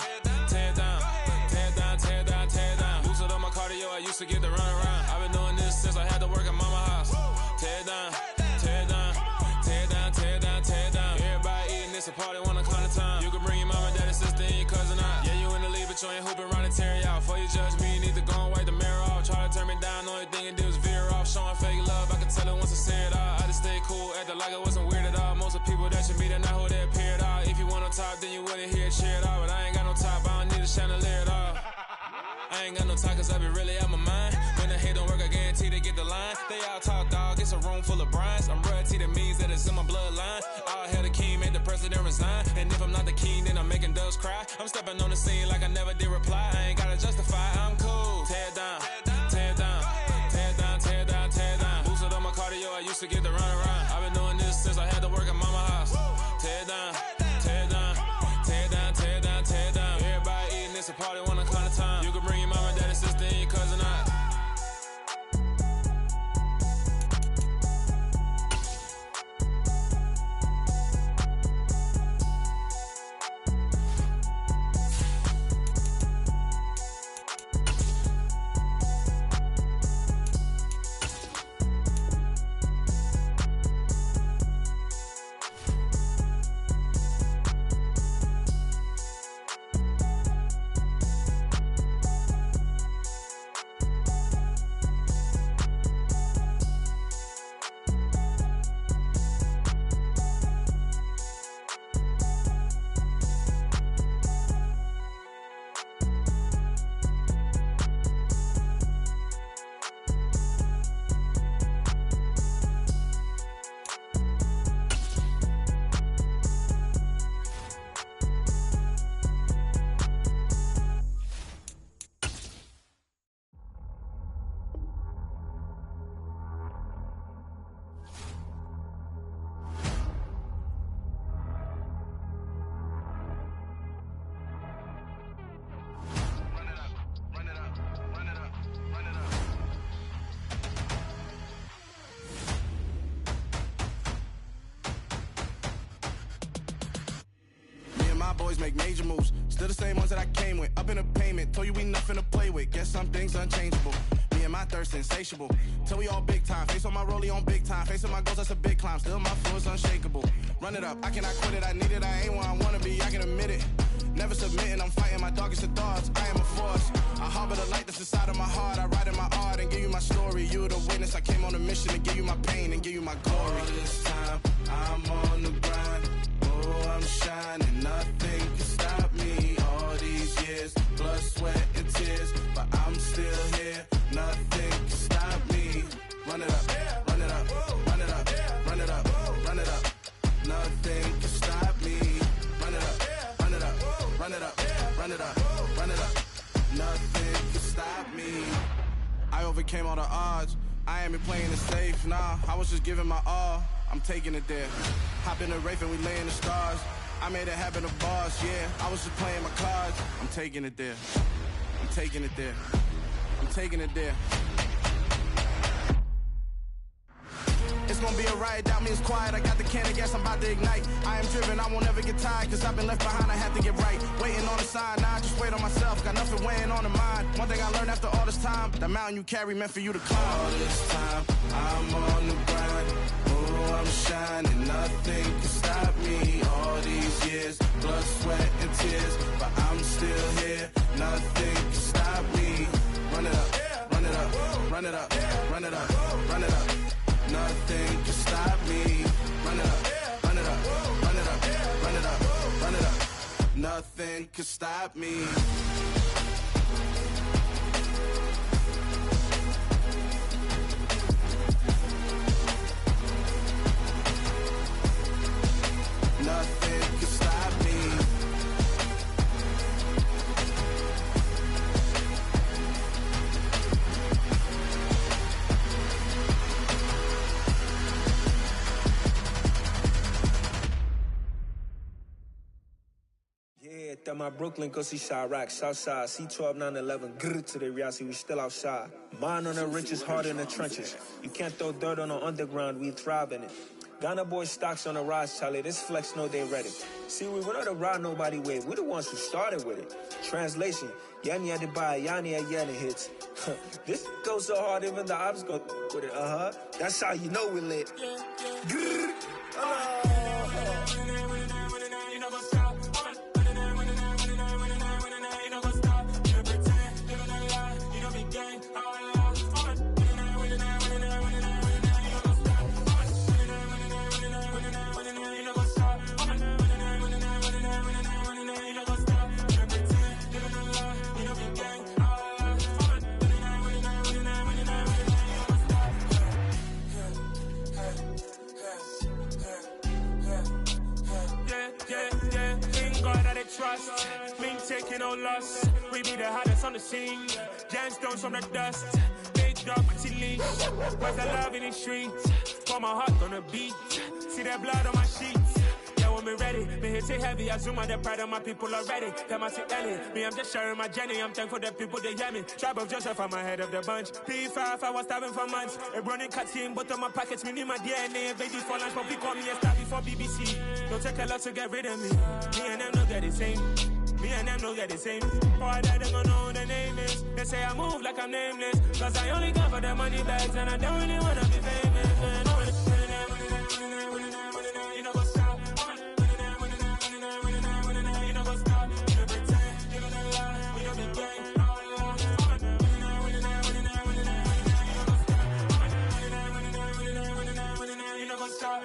tear down, tear down, tear down, tear down. Boosted up my cardio, I used to get to run around. I've been doing this since I had to work at mama house. Tear down, tear down, tear down, tear down, tear down. Everybody eating, it's a party, wanna climb the time. You can bring your mama, daddy, sister, and your cousin out. Yeah, you in the league, but you ain't hooping around and tearing out. Before you judge me, you need to go and wipe the mirror off. Try to turn me down, only thing you do is veer off. Showing fake love, I can tell it once I say it all. I just stay cool, acting like it wasn't weird at all. Most of the people that you meet are not who they appear at all. If you want on top, then you wouldn't hear it cheer at all. But I ain't got no top, I don't need a chandelier at all. I ain't got no talk cause I be really out my mind. When the hate don't work, I guarantee they get the line. They all talk dog, it's a room full of brinds. I'm royalty, that means that it's in my bloodline. All hell the king, made the president resign. And if I'm not the king, then I'm making doves cry. I'm stepping on the scene like I never did reply. I ain't gotta justify, I'm cool. Tear down, tear down, tear down, tear down, tear down. Boosted up my cardio, I used to get to run around. I've been doing this since I had to work at mama house. Tear down, tear down, tear down, tear down, tear down. Everybody eating, it's a party, wanna climb the time. You can bring your mama, daddy, sister, and your cousin out. my boys make major moves. Still the same ones that I came with. Up in the payment, told you we nothing to play with. Guess some things unchangeable. Me and my thirst insatiable. Till we all big time. Face on my rollie on big time. Facing my goals, that's a big climb. Still my flow is unshakable. Run it up, I cannot quit it. I need it, I ain't where I wanna be, I can admit it. Never submitting, I'm fighting my darkest of thoughts. I am a force. I harbor the light that's inside of my heart. I write in my art and give you my story. You the witness. I came on a mission to give you my pain and give you my glory. All this time, I'm on the grind. Oh, I'm shining. Nothing can stop me. All these years, blood, sweat, and tears. But I'm still here. Nothing can stop me. Run it up, run it up, run it up, run it up, run it up. Nothing can stop me. Run it up, run it up, run it up, run it up, run it up. Nothing can stop me. I overcame all the odds. I ain't been playing it safe, nah. I was just giving my all. I'm taking it there. Hop in the Wraith and we lay in the stars. I made it happen to bars, yeah. I was just playing my cards. I'm taking it there. I'm taking it there. I'm taking it there. It's gonna be a riot, doubt me it's quiet. I got the can of gas, I'm about to ignite. I am driven, I won't ever get tired, cause I've been left behind, I have to get right. Waiting on the sign, now I just wait on myself. Got nothing weighing on the mind. One thing I learned after all this time, the mountain you carry meant for you to climb. All this time, I'm on the grind. Oh, I'm shining, nothing can stop me. All these years, blood, sweat, and tears. But I'm still here, nothing can stop me. Run it up, run it up, run it up, run it up, run it up. Nothing can stop me. Run it up, run it up, run it up, run it up, run it up. Nothing can stop me. Nothing can stop me. At my Brooklyn, go see Chirac, Southside, C12, 911, grrr to the reality, we still outside. Mine on the riches, hard in the trenches. You can't throw dirt on the underground, we thrive in it. Ghana boys stocks on the rise, Charlie, this flex know they ready. See, we were not a ride nobody wave, we the ones who started with it. Translation, Yanni had to buy, Yanni had Yanni hits. This goes so hard, even the ops go with it, That's how you know we lit. Grrr, trust, me taking no loss. We be the hottest on the scene. Gemstones from the dust. Big dog, pretty leash. Where's the love in the streets? Pour my heart on the beat. See that blood on my sheets. Yeah, when me ready, me hit it heavy. I zoom on the pride of my people already. Them I see Ellie. Me, I'm just sharing my journey. I'm thankful that people they hear me. Tribe of Joseph, I'm ahead of the bunch. P5, I was starving for months. A running cut team, but on my pockets, me need my DNA. Baby for lunch, but we call me a star before BBC. Don't take a lot to get rid of me. Me and them don't get the same. Me and them don't get the same. Boy, that they gonna know who the name is. They say I move like I'm nameless. Cause I only come for the money bags and I don't really wanna be famous, man. You know what's up? You know what's up? You don't pretend, you don't lie, we don't be gang. You know what's up?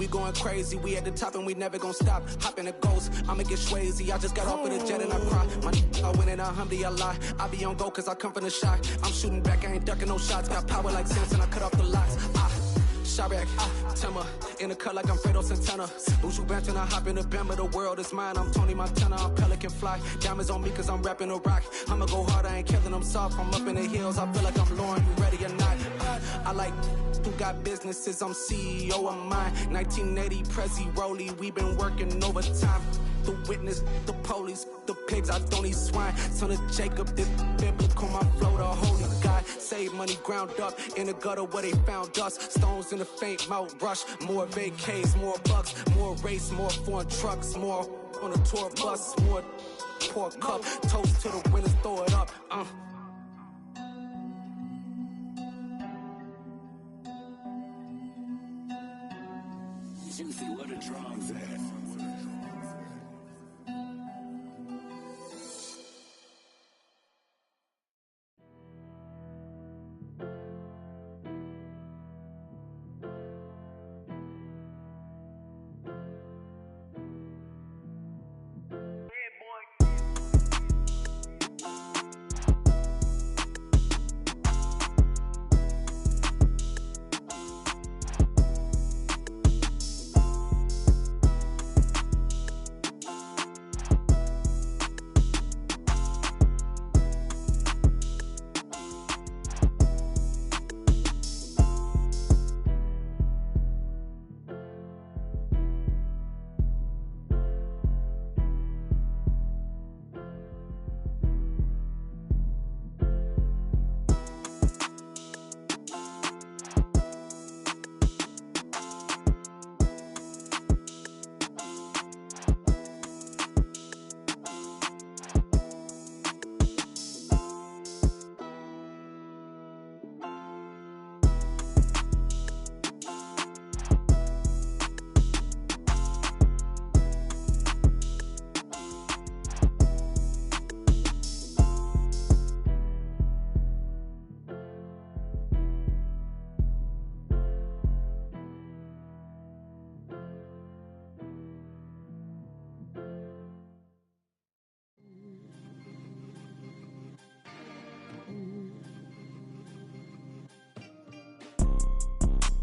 We going crazy, we at the top and we never gonna stop. Hop in a ghost, I'ma get swayzy. I just got off of the jet and I cry. My I win it, alhamdulillah. I be on go cause I come from the shot. I'm shooting back, I ain't ducking no shots. Got power like Samson, I cut off the lots. Chirac, Timmer, in the cut like I'm Fredo Santana. Buju Banton, I hop in the Bama, the world is mine. I'm Tony Montana, I'm Pelican Fly. Diamonds on me cause I'm rapping a rock. I'ma go hard, I ain't killing them soft. I'm up in the hills, I feel like I'm Lauren, you ready or not? I like who got businesses, I'm CEO of mine. 1980 Prezi Rolly, we been working overtime. the witness, the police, the pigs, I don't eat swine. Son of Jacob, this biblical, my flow, the holy God. Save money ground up in the gutter where they found us. Stones in the faint mouth rush. More vacays, more bucks, more race, more foreign trucks, more on a tour bus, more pour cup. Toast to the winners, throw it up. Juicy, where the drums at?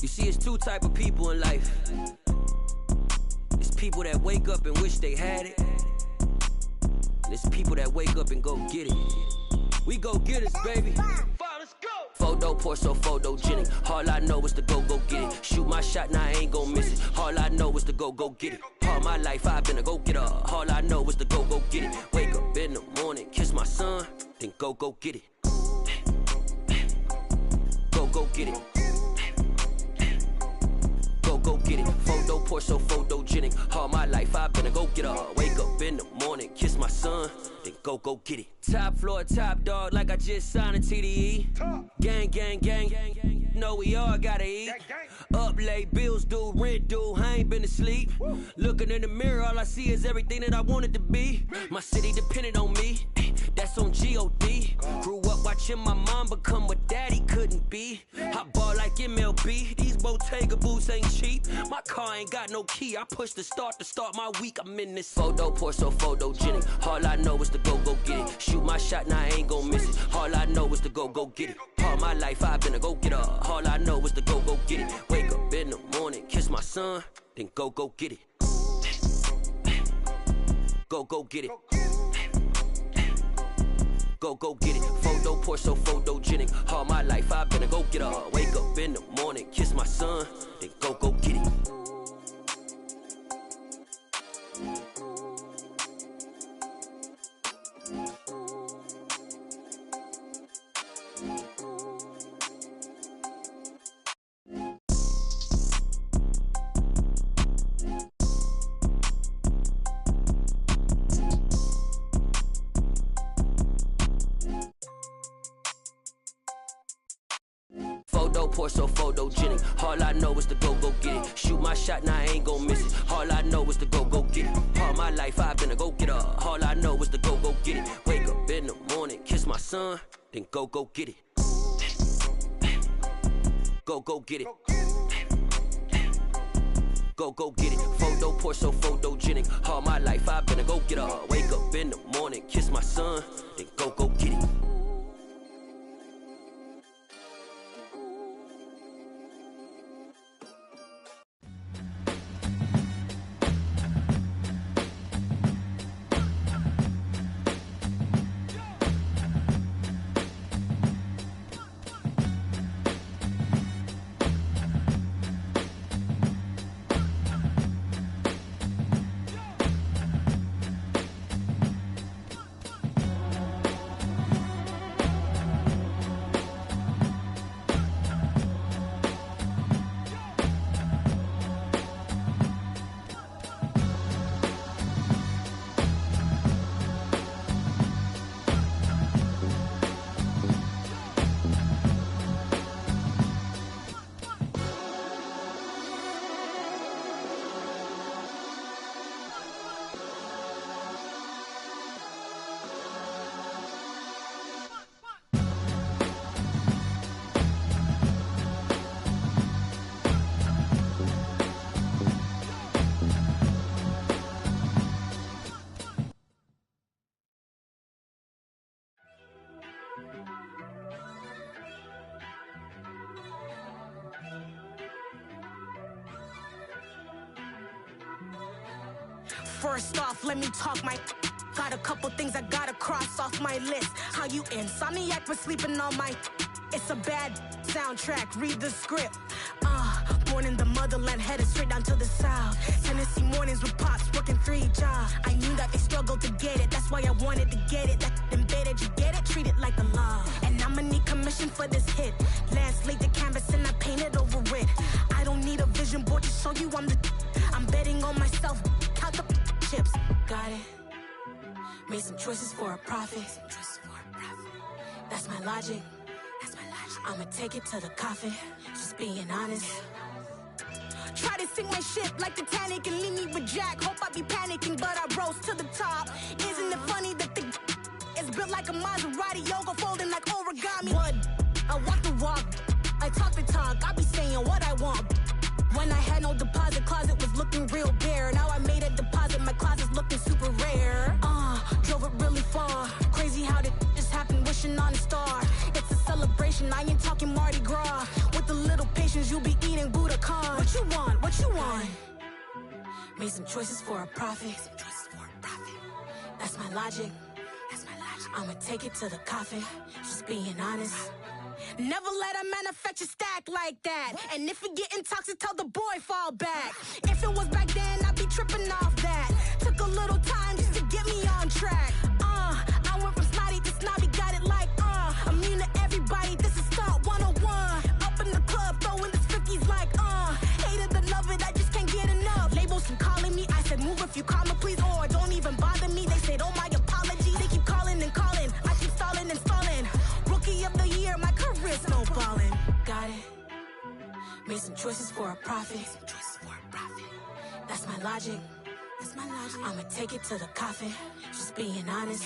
You see, it's two type of people in life. It's people that wake up and wish they had it. And it's people that wake up and go get it. We go get it, baby. Photo poor, so photogenic. All I know is to go get it. Shoot my shot, now I ain't gon' miss it. All I know is to go get it. All my life I've been a go-getter. All I know is to go get it. Wake up in the morning, kiss my son, then go get it. Go get it. Go get it. Photo poor, so photogenic. All my life I've been a go-getter. Wake up in the morning, kiss my son, then go get it. Top floor, top dog, like I just signed a TDE. Gang, gang, gang, gang, gang. Know we all gotta eat. Up late, bills due, rent due, I ain't been asleep. Looking in the mirror, all I see is everything that I wanted to be. My city depended on me, that's on G.O.D. Grew up watching my mom become what daddy couldn't be. I ball like MLB, these Bottega boots ain't cheap. My car ain't got no key, I push the start to start my week. I'm in this photo poor, so photogenic. All I know is to go get it. Shoot my shot, now I ain't gon' miss it. All I know is to go get it. All my life I've been a go-getter. All I know is to go get it. Wake up in the morning, kiss my son, then go get it. Go get it. Go get it. Photo poor, so photogenic. All my life I've been a go-getter. Wake up in the morning, kiss my son, then go get it. Photo poor, so photogenic. All I know is to go get it. Shoot my shot, now I ain't gon' miss it. All I know is to go get it. All my life I've been a go-getter. All I know is to go get it. Wake up in the morning, kiss my son, then go get it. Go get it. Go get it. Photo poor, so photogenic. All my life I've been a go-getter. Wake up in the morning, kiss my son, then go get it. First off, let me talk my... Got a couple things I gotta cross off my list. How you insomniac for sleeping on my... It's a bad soundtrack, read the script. Born in the motherland, headed straight down to the south. Tennessee mornings with pops, working 3 jobs. I knew that they struggled to get it, that's why I wanted to get it. That embedded, you get it, treat it like a law. And I'ma need commission for this hit. Last laid the canvas and I painted over it. I don't need a vision board to show you I'm betting on myself, count the chips. Got it. Made some choices for a profit. That's my logic. I'ma take it to the coffin, just being honest. Try to sink my ship like Titanic and leave me with Jack. Hope I be panicking, but I rose to the top. Isn't it funny that the is built like a Maserati, yoga folding like origami? What? I walk the walk, I talk the talk, I be saying what I want. When I had no deposit, closet was looking real bare. Now I made a deposit, my closet's looking super rare. Drove it really far. Crazy how did just happen, wishing on a star. It's a celebration, I ain't talking Mardi Gras. With a little patience, you'll be eating Budokan. What you want? What you want? Made some choices for a profit. That's my logic. I'ma take it to the coffin, just being honest. Never let a manufacture stack like that. And if it getting toxic, tell the boy fall back. If it was back then, I'd be tripping off that. Took a little time just to get me on track. I went from snotty to snobby, got it like immune to everybody, this is stunt 101. Up in the club, throwing the cookies like hate it or love it, I just can't get enough. Labels keep calling me, I said move if you call me please, or don't even bother me. They said oh my apologies, they keep calling and calling, I keep stalling and stalling. Rookie of the year, my career snowballing. Got it. Made some choices for a profit. That's my logic. I'ma take it to the coffin, just being honest.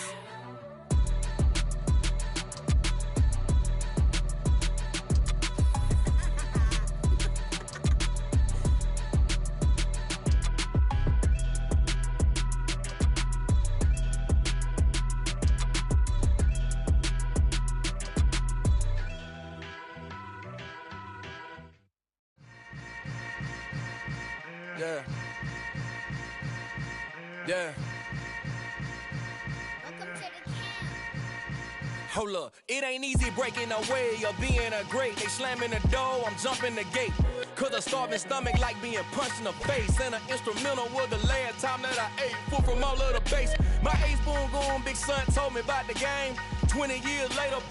Yeah. Hold up, it ain't easy breaking away or being a great. They slamming the door, I'm jumping the gate. Cause a starving stomach like being punched in the face. And an instrumental was the last time that I ate. Food from all of the bass. My ace spoon going, big son told me about the game. 20 years later,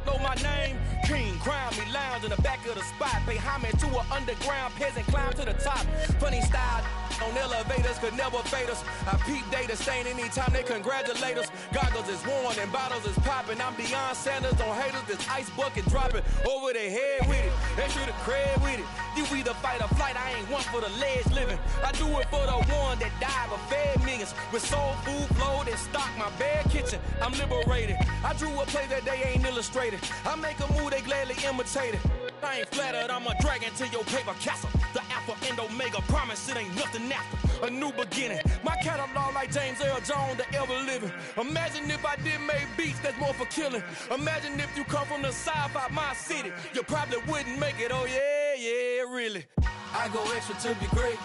know my name. King, crown me, lounge in the back of the spot. Pay homage to an underground peasant, climb to the top. Funny style on elevators could never fade us. I peep data stain anytime they congratulate us. Goggles is worn and bottles is popping. I'm Deion Sanders on haters, this ice bucket dropping over their head with it. Extra the cred with it. You either fight or flight, I ain't one for the ledge living. I do it for the one that died but fed millions. With soul food flowed and stocked my bad kitchen. I'm liberated. I drew a play that they ain't illustrated. I make a move, they gladly imitate it. I ain't flattered, I'm a dragon to your paper castle. The Alpha and Omega, promise it ain't nothing after. A new beginning. My catalog like James Earl Jones, the ever living. Imagine if I did make beats that's more for killing. Imagine if you come from the south out my city. You probably wouldn't make it, oh yeah, really. I go extra to be great.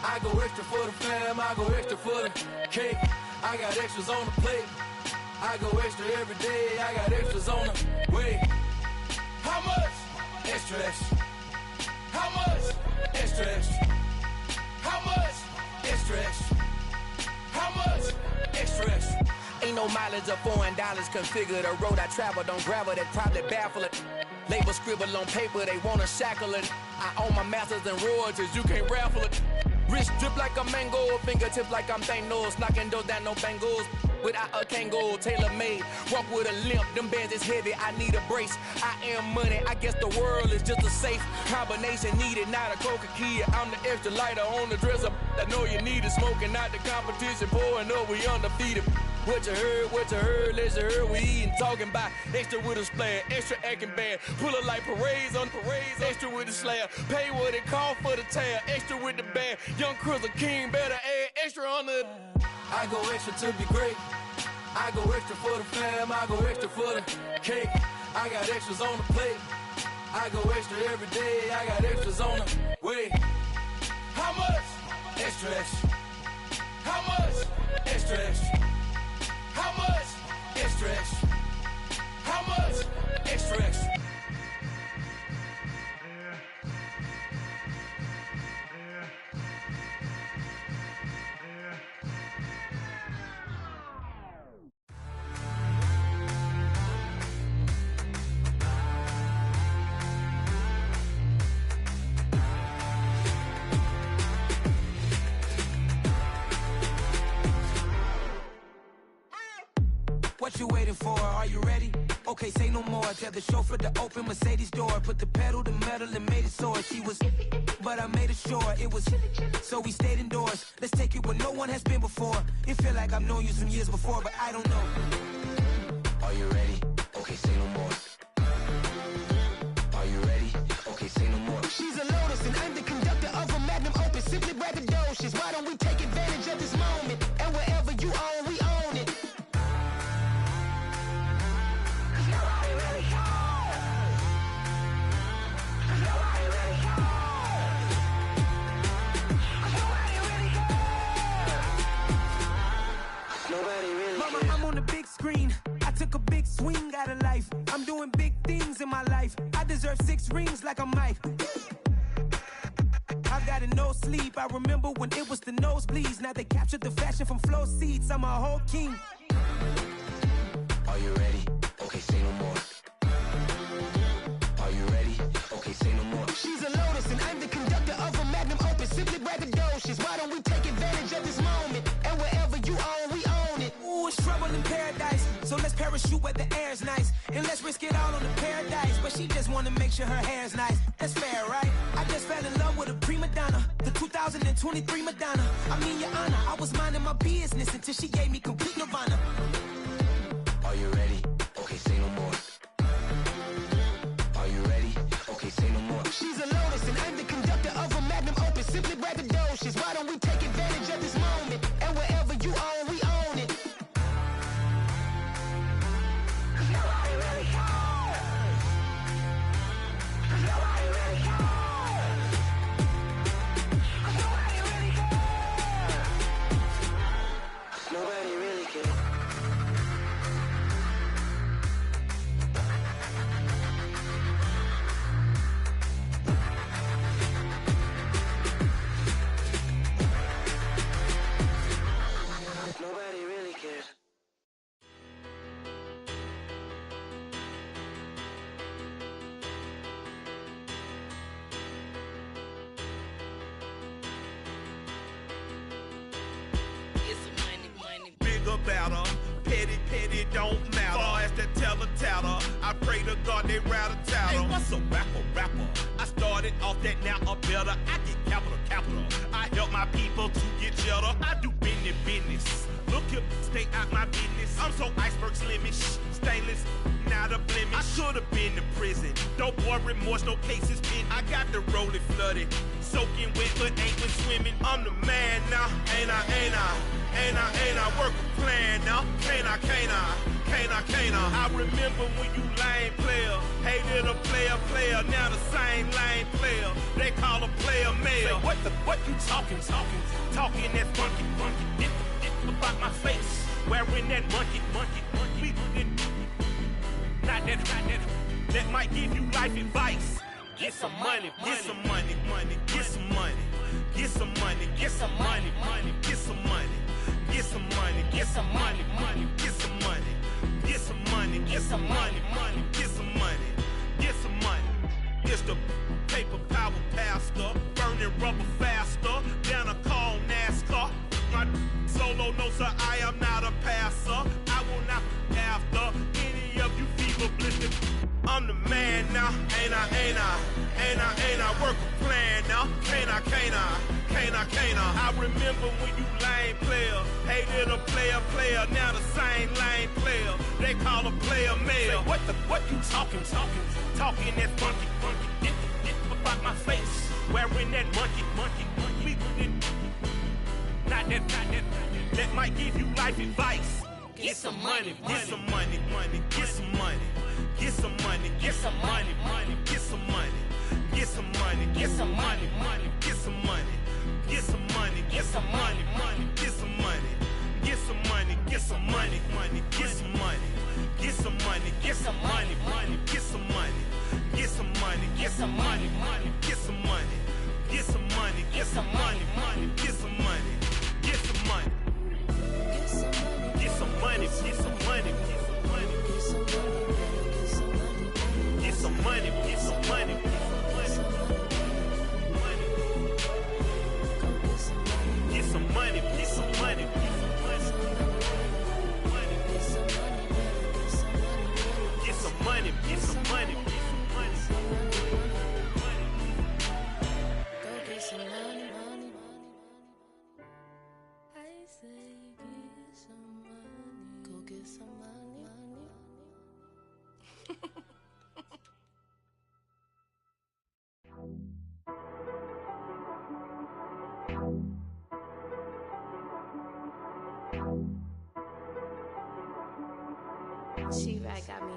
I go extra for the fam, I go extra for the cake. I got extras on the plate. I go extra every day, I got extras on the way. How much? Extra, extra. How much? Extra, extra. How much? Extra, extra. How much? Extra, extra. Ain't no mileage of $4 configure the road I travel. Don't gravel, that probably baffle it. Label scribble on paper, they wanna shackle it. I own my masters and royalties, you can't raffle it. Wrist drip like a mango, fingertips like I'm Thanos. Knocking doors down, no bangles. Without a Kangol, tailor-made. Walk with a limp, them bands is heavy, I need a brace. I am money, I guess the world is just a safe combination needed, not a Coca-Cola. I'm the extra lighter on the dresser. I know you need it, smoking out the competition, pouring up, we undefeated. What you heard, let's hear we eating, talking about extra with a splash, extra acting bad. Pull it like parades on parades, extra with the slab. Pay what it cost for the tab, extra with the bag. Young Crystal King, better add extra on the. I go extra to be great. I go extra for the fam, I go extra for the cake. I got extras on the plate. I go extra every day, I got extras on the way. How much? Extra, extra. How How much? Extra, extra. How much? Extra, extra. How much? Extra, extra. What you waiting for? Are you ready? Okay, say no more. Tell the chauffeur to open Mercedes door. Put the pedal to metal and made it soar. She was, but I made it sure it was. So we stayed indoors. Let's take it where no one has been before. It feel like I've known you some years before, but I don't know. Are you ready? Okay, say no more. Are you ready? Okay, say no more. She's a Lotus and I'm the conductor of a magnum opus. Simply braggadocious. Why don't we take advantage of this moment? And wherever you own, we own it. Mama, I'm on the big screen. I took a big swing out of life. I'm doing big things in my life. I deserve 6 rings like a Mike. I've got no sleep. I remember when it was the nosebleeds. Now they captured the fashion from flow seats. I'm a whole king. Are you ready? Okay, say no more. Are you ready? Okay, say no more. She's a Lotus and I'm the conductor of a magnum opus. Simply braggadocious. Why don't we take advantage of this moment? And wherever you own, we own it. Ooh, it's trouble in paradise. So let's parachute where the air's nice. And let's risk it all on the paradise. But she just wanna make sure her hair's nice. That's fair, right? I just fell in love with a prima donna. The 2023 Madonna. I mean, your honor, I was minding my business until she gave me complete nirvana. Are you ready? Okay, say no more. Are you ready? Okay, say no more. She's a Lotus and I'm the conductor of a magnum opus. Simply braggadocious. Why don't we take advantage of this moment? And wherever you own, we own it. Nobody really cares. Nobody really cares. Nobody really cares. Nobody really cares. Nobody really cares. Bigger, better, petty, petty, don't matter. Far as the teller, I pray to God they rattle tattle. Hey, what's a rapper? I started off that, now I'm better. I get capital. I help my people to get cheddar. I do business. Look here, stay out my business. I'm so iceberg slimish, stainless, not a blemish. I should have been to prison. No boy remorse, no cases pinned. I got the rolling flooded, soaking wet, but ain't been swimming. I'm the man now, ain't I? Work a plan now, can't I? I remember when you lame player, hated a player, now the same lame player. They call a player mayor. Say, what you talking that funky, dip about my face, wearing that monkey. Not that, that might give you life advice. Get some money, get some money, get some money, get some money, get some money, get some money, get some money, get some money, get some money, get some money, get some money, get some money, get some money. It's the paper power pastor, burning rubber faster than a call NASCAR. My solo, no sir, I am not a passer. I will not after any of you fever blistered. I'm the man now, ain't I? Work a plan now, can't I? I remember when you lame player, hated a player, now the same lame player. They call a player mayor. Say, what you talking that funky, dip about my face, wearing that monkey. Not that, that might give you life advice. Get some money, get some money, get some money. Get some money, get some money, get some money, get some money, get some money, get some money, get some money, get some money, get some money. some money, get some money, money, get some money. Get some money, get some money, money, get some money. Get some money, get some money, money, get some money. Get some money, get some money, money, get some money. Get some money. Get some money, get some money, get some money. Get some money, get some money. Get some money, get some money. Get some money, get some money. Go get some money, money. I say get some money. Go get some money, money. She-Rag got me.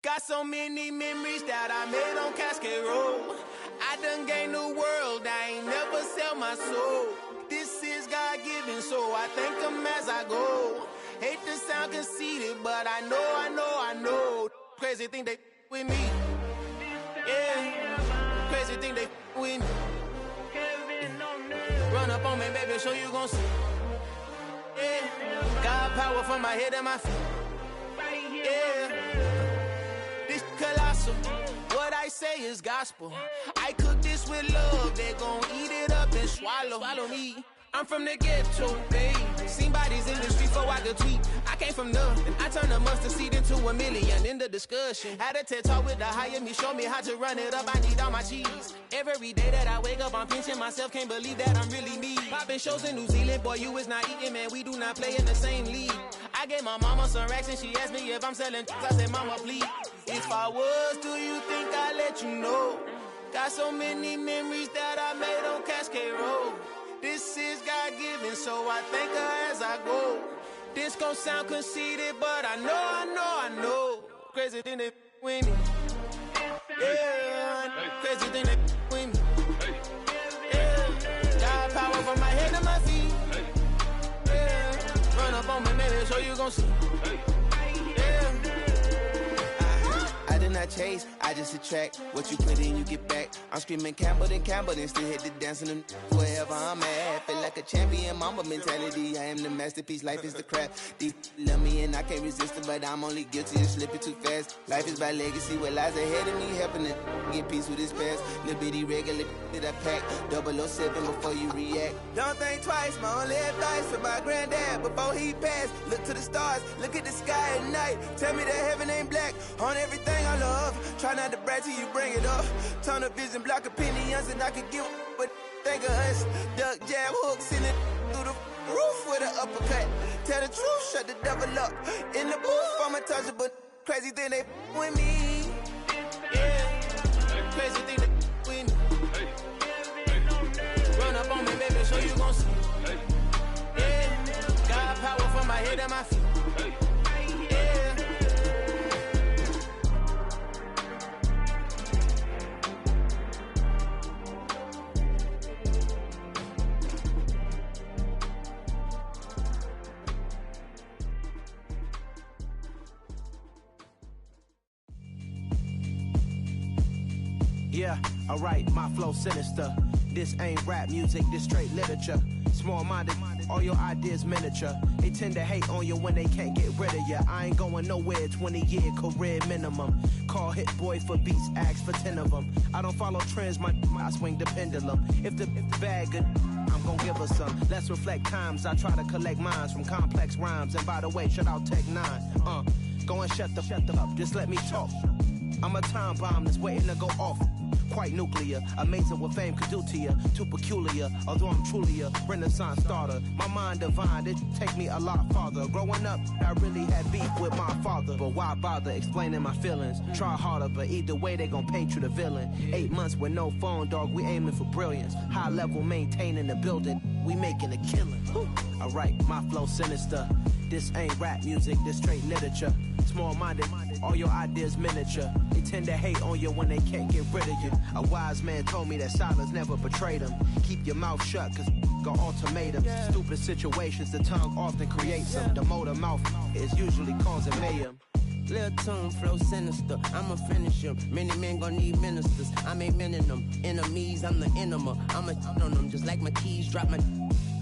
Got so many memories that I made on Cascade Road. I done gained the world, I ain't never sell my soul. This is God-given, so I thank him as I go. Hate to sound conceited, but I know. Crazy think they with me. Yeah, crazy think they with me. Run up on me, baby, so you gon' see. Yeah. God power from my head and my feet. Yeah. This colossal. What I say is gospel. I cook this with love. They gon' eat it up and swallow me. I'm from the ghetto, babe. Seen bodies in the street before I could tweet. I came from nothing. I turned a mustard seed into a million. In the discussion, had a TED talk with the higher me. Show me how to run it up. I need all my cheese. Every day that I wake up, I'm pinching myself. Can't believe that I'm really me. Popping shows in New Zealand, boy, you is not eating, man. We do not play in the same league. I gave my mama some racks and she asked me if I'm selling. I said, mama, please. If I was, do you think I'd let you know? Got so many memories that I made on Cascade Road. This is God-given, so I thank her as I go. This gon' sound conceited, but I know. Crazy thing they with me. Yeah, crazy thing they with me. Yeah, God power from my head to my feet. Yeah, run up on me, baby, so you gon' see. Yeah. I did not chase, I just attract. What you put in, you get back. I'm screaming Campbell, then still hit the dance and wherever I'm at. Feel like a champion, mama mentality. I am the masterpiece, life is the crap. Deep love me and I can't resist it, but I'm only guilty of slipping too fast. Life is by legacy, what lies ahead of me, helping to get peace with his past. Little bitty regular that I pack, 007 before you react. Don't think twice, my only advice for my granddad before he passed. Look to the stars, look at the sky at night. Tell me that heaven ain't black on everything I love. Try not to brag till you bring it up. Turn the vision, block opinions, and I could give but think of us. Duck, jab, hooks in it through the roof with an uppercut. Tell the truth, shut the devil up. In the booth, I'm untouchable. Crazy thing they with me. Yeah, crazy thing they with me. Run up on me, baby, so you gon' see. Yeah, God power from my head and my feet. Yeah, alright, my flow sinister. This ain't rap music, this straight literature. Small-minded, all your ideas miniature. They tend to hate on you when they can't get rid of you. I ain't going nowhere, 20-year career minimum. Call Hit Boy for beats, ask for 10 of them. I don't follow trends, I swing the pendulum. If the bag good, I'm gon' give her some. Let's reflect times, I try to collect minds from complex rhymes. And by the way, shout out Tech 9. Go and shut the up, just let me talk. I'm a time bomb that's waiting to go off. Quite nuclear, amazing what fame could do to you. Too peculiar, although I'm truly a renaissance starter. My mind divine, it take me a lot farther. Growing up, I really had beef with my father. But why bother explaining my feelings? Try harder, but either way they gon' paint you the villain. 8 months with no phone, dog, we aiming for brilliance. High level maintaining the building, we making a killing. Alright, my flow sinister. This ain't rap music, this straight literature. Small-minded, all your ideas miniature. They tend to hate on you when they can't get rid of you. A wise man told me that silence never betrayed him. Keep your mouth shut, cause got ultimatums. Stupid situations, the tongue often creates them. The motor mouth is usually causing mayhem. Lil' tune, flow sinister, I'ma finish him. Many men gon' need ministers, I'm a men in them. Enemies, I'm the enema, I'ma on them. Just like my keys, drop my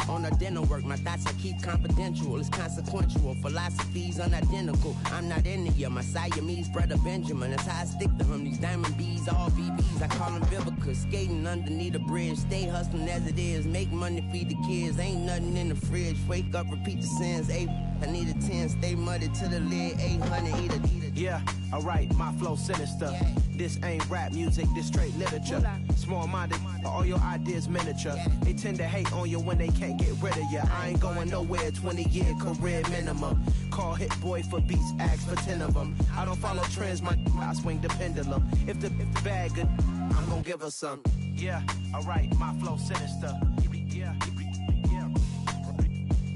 on the dinner work. My thoughts I keep confidential, it's consequential. Philosophies unidentical, I'm not in you. My Siamese brother Benjamin, that's how I stick to him. These diamond bees, all BBs, I call them Vivica. Skating underneath the bridge, stay hustling as it is. Make money, feed the kids, ain't nothing in the fridge. Wake up, repeat the sins, I need a 10, stay muddy to the lid, 800, eat a. Yeah, alright, my flow sinister. This ain't rap music, this straight literature. Small-minded, all your ideas miniature. They tend to hate on you when they can't get rid of you. I ain't going nowhere, 20-year career minimum. Call Hit Boy for beats, ask for 10 of them. I don't follow trends, I swing the pendulum. If the bag good, I'm gon' give her some. Yeah, alright, my flow sinister.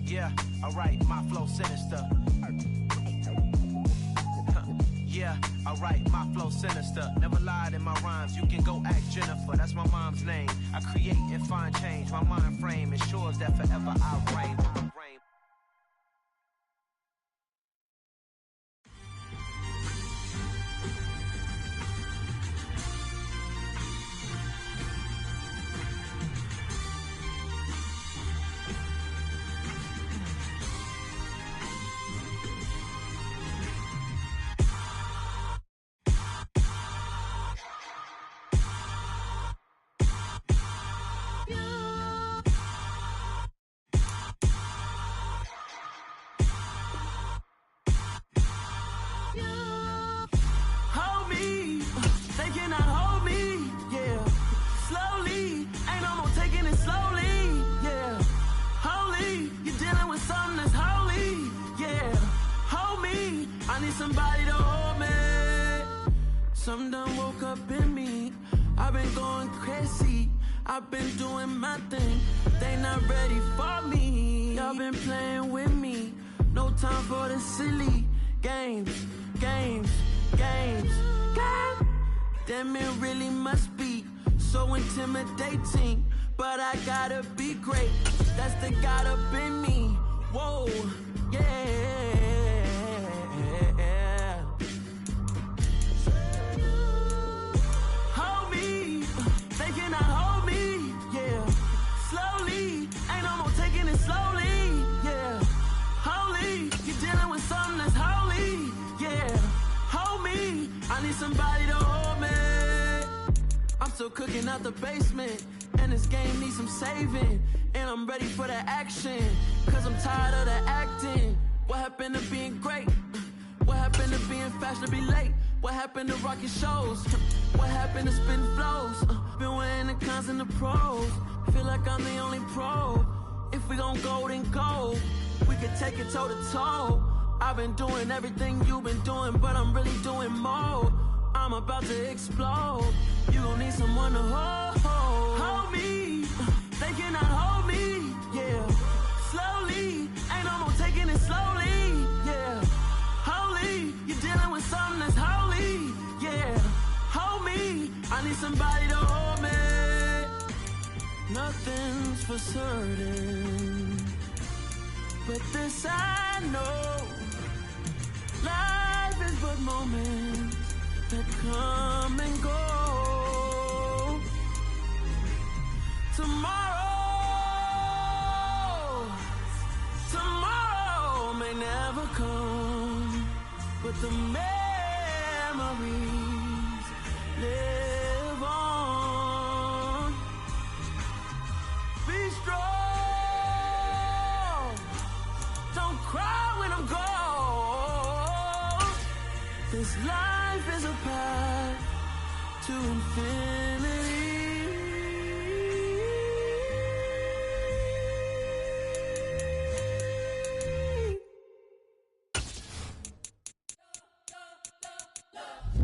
Yeah, alright, my flow sinister. Yeah, alright, my flow sinister. Never lied in my rhymes, you can go ask Jennifer, that's my mom's name. I create and find change, my mind frame ensures that forever I reign. need somebody to hold me. Something done woke up in me. I've been going crazy. I've been doing my thing. They not ready for me. Y'all been playing with me. No time for the silly games. Damn, it really must be so intimidating. But I gotta be great. That's the God up in me. Whoa, yeah. Hold me, they cannot hold me, yeah. Slowly, ain't no more taking it slowly, yeah. Holy, you're dealing with something that's holy, yeah. Hold me, I need somebody to hold me. I'm still cooking out the basement, and this game needs some saving. And I'm ready for the action, cause I'm tired of the acting. What happened to being great? What happened to being fashionably late? What happened to rocking shows? What happened to spitting flows? Been wearing the cons and the pros. Feel like I'm the only pro. If we gon' go, then go. We could take it toe to toe. I've been doing everything you've been doing, but I'm really doing more. I'm about to explode. You gon' need someone to hold me. They cannot hold me, yeah. Slowly, ain't no more taking it slowly, yeah. Holy, you're dealing with something that's holy, yeah. Hold me, I need somebody to hold me. Nothing's for certain, but this I know. Life is but moments that come and go. Tomorrow may never come, but the memories live on. Be strong, don't cry when I'm gone. This life is a path to infinity.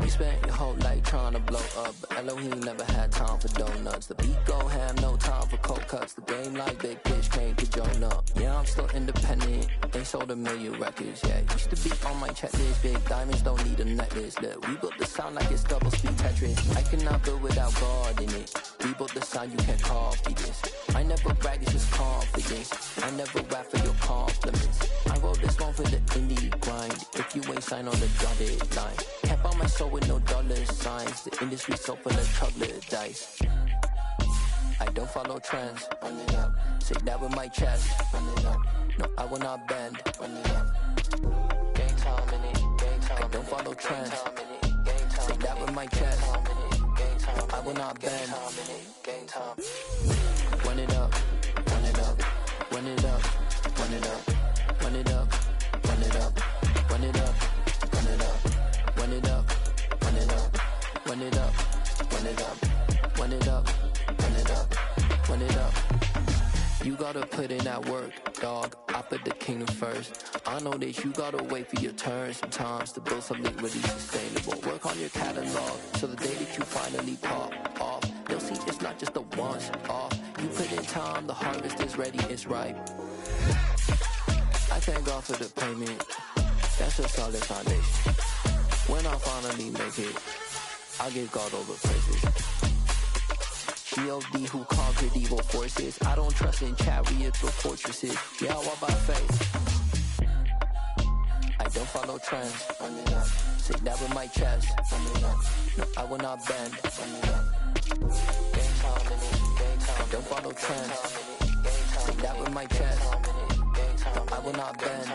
Spent your whole life trying to blow up, but Elohim never had time for donuts. The beat go ham, no time for cold cuts. The game like Big Fish came to join up. Yeah, I'm still independent. They sold 1 million records. Yeah, used to be on my checklist. Big diamonds don't need a necklace. Look, we built the sound like it's double speed Tetris. I cannot build without God in it. We built the sound, you can't copy this. I never brag, it's just confidence. I never rap for your compliments. I wrote this one for the indie grind. If you ain't signed on the dotted line, can't buy my soul with no dollar signs. The industry so full of chocolate dice. I don't follow trends. Run it up. Say that with my chest. Run it up. No, I will not bend. Run it up. Game time in it. Game time. I don't follow trends. Say that with my chest. I will not bend. Game time. Run it up. Run it up. Run it up. Run it up. Run it up. Run it up. Run it up. Run it up. Run it up. Run it up. Run it up. Run it up. Run it up. Run it up. Run it up. You gotta put in that work, dog. I put the kingdom first. I know that you gotta wait for your turn sometimes to build something really sustainable. Work on your catalog so the day that you finally pop off, they'll see it's not just a once off. You put in time, the harvest is ready, it's ripe. I thank God for the payment. That's a solid foundation. When I finally make it, I'll give God all the praises. G.O.D. who conquered evil forces. I don't trust in chariots or fortresses. Yeah, I walk by faith. I don't follow trends. Say that with my chest. No, I will not bend. I don't follow trends. Say that with my chest. I will not bend.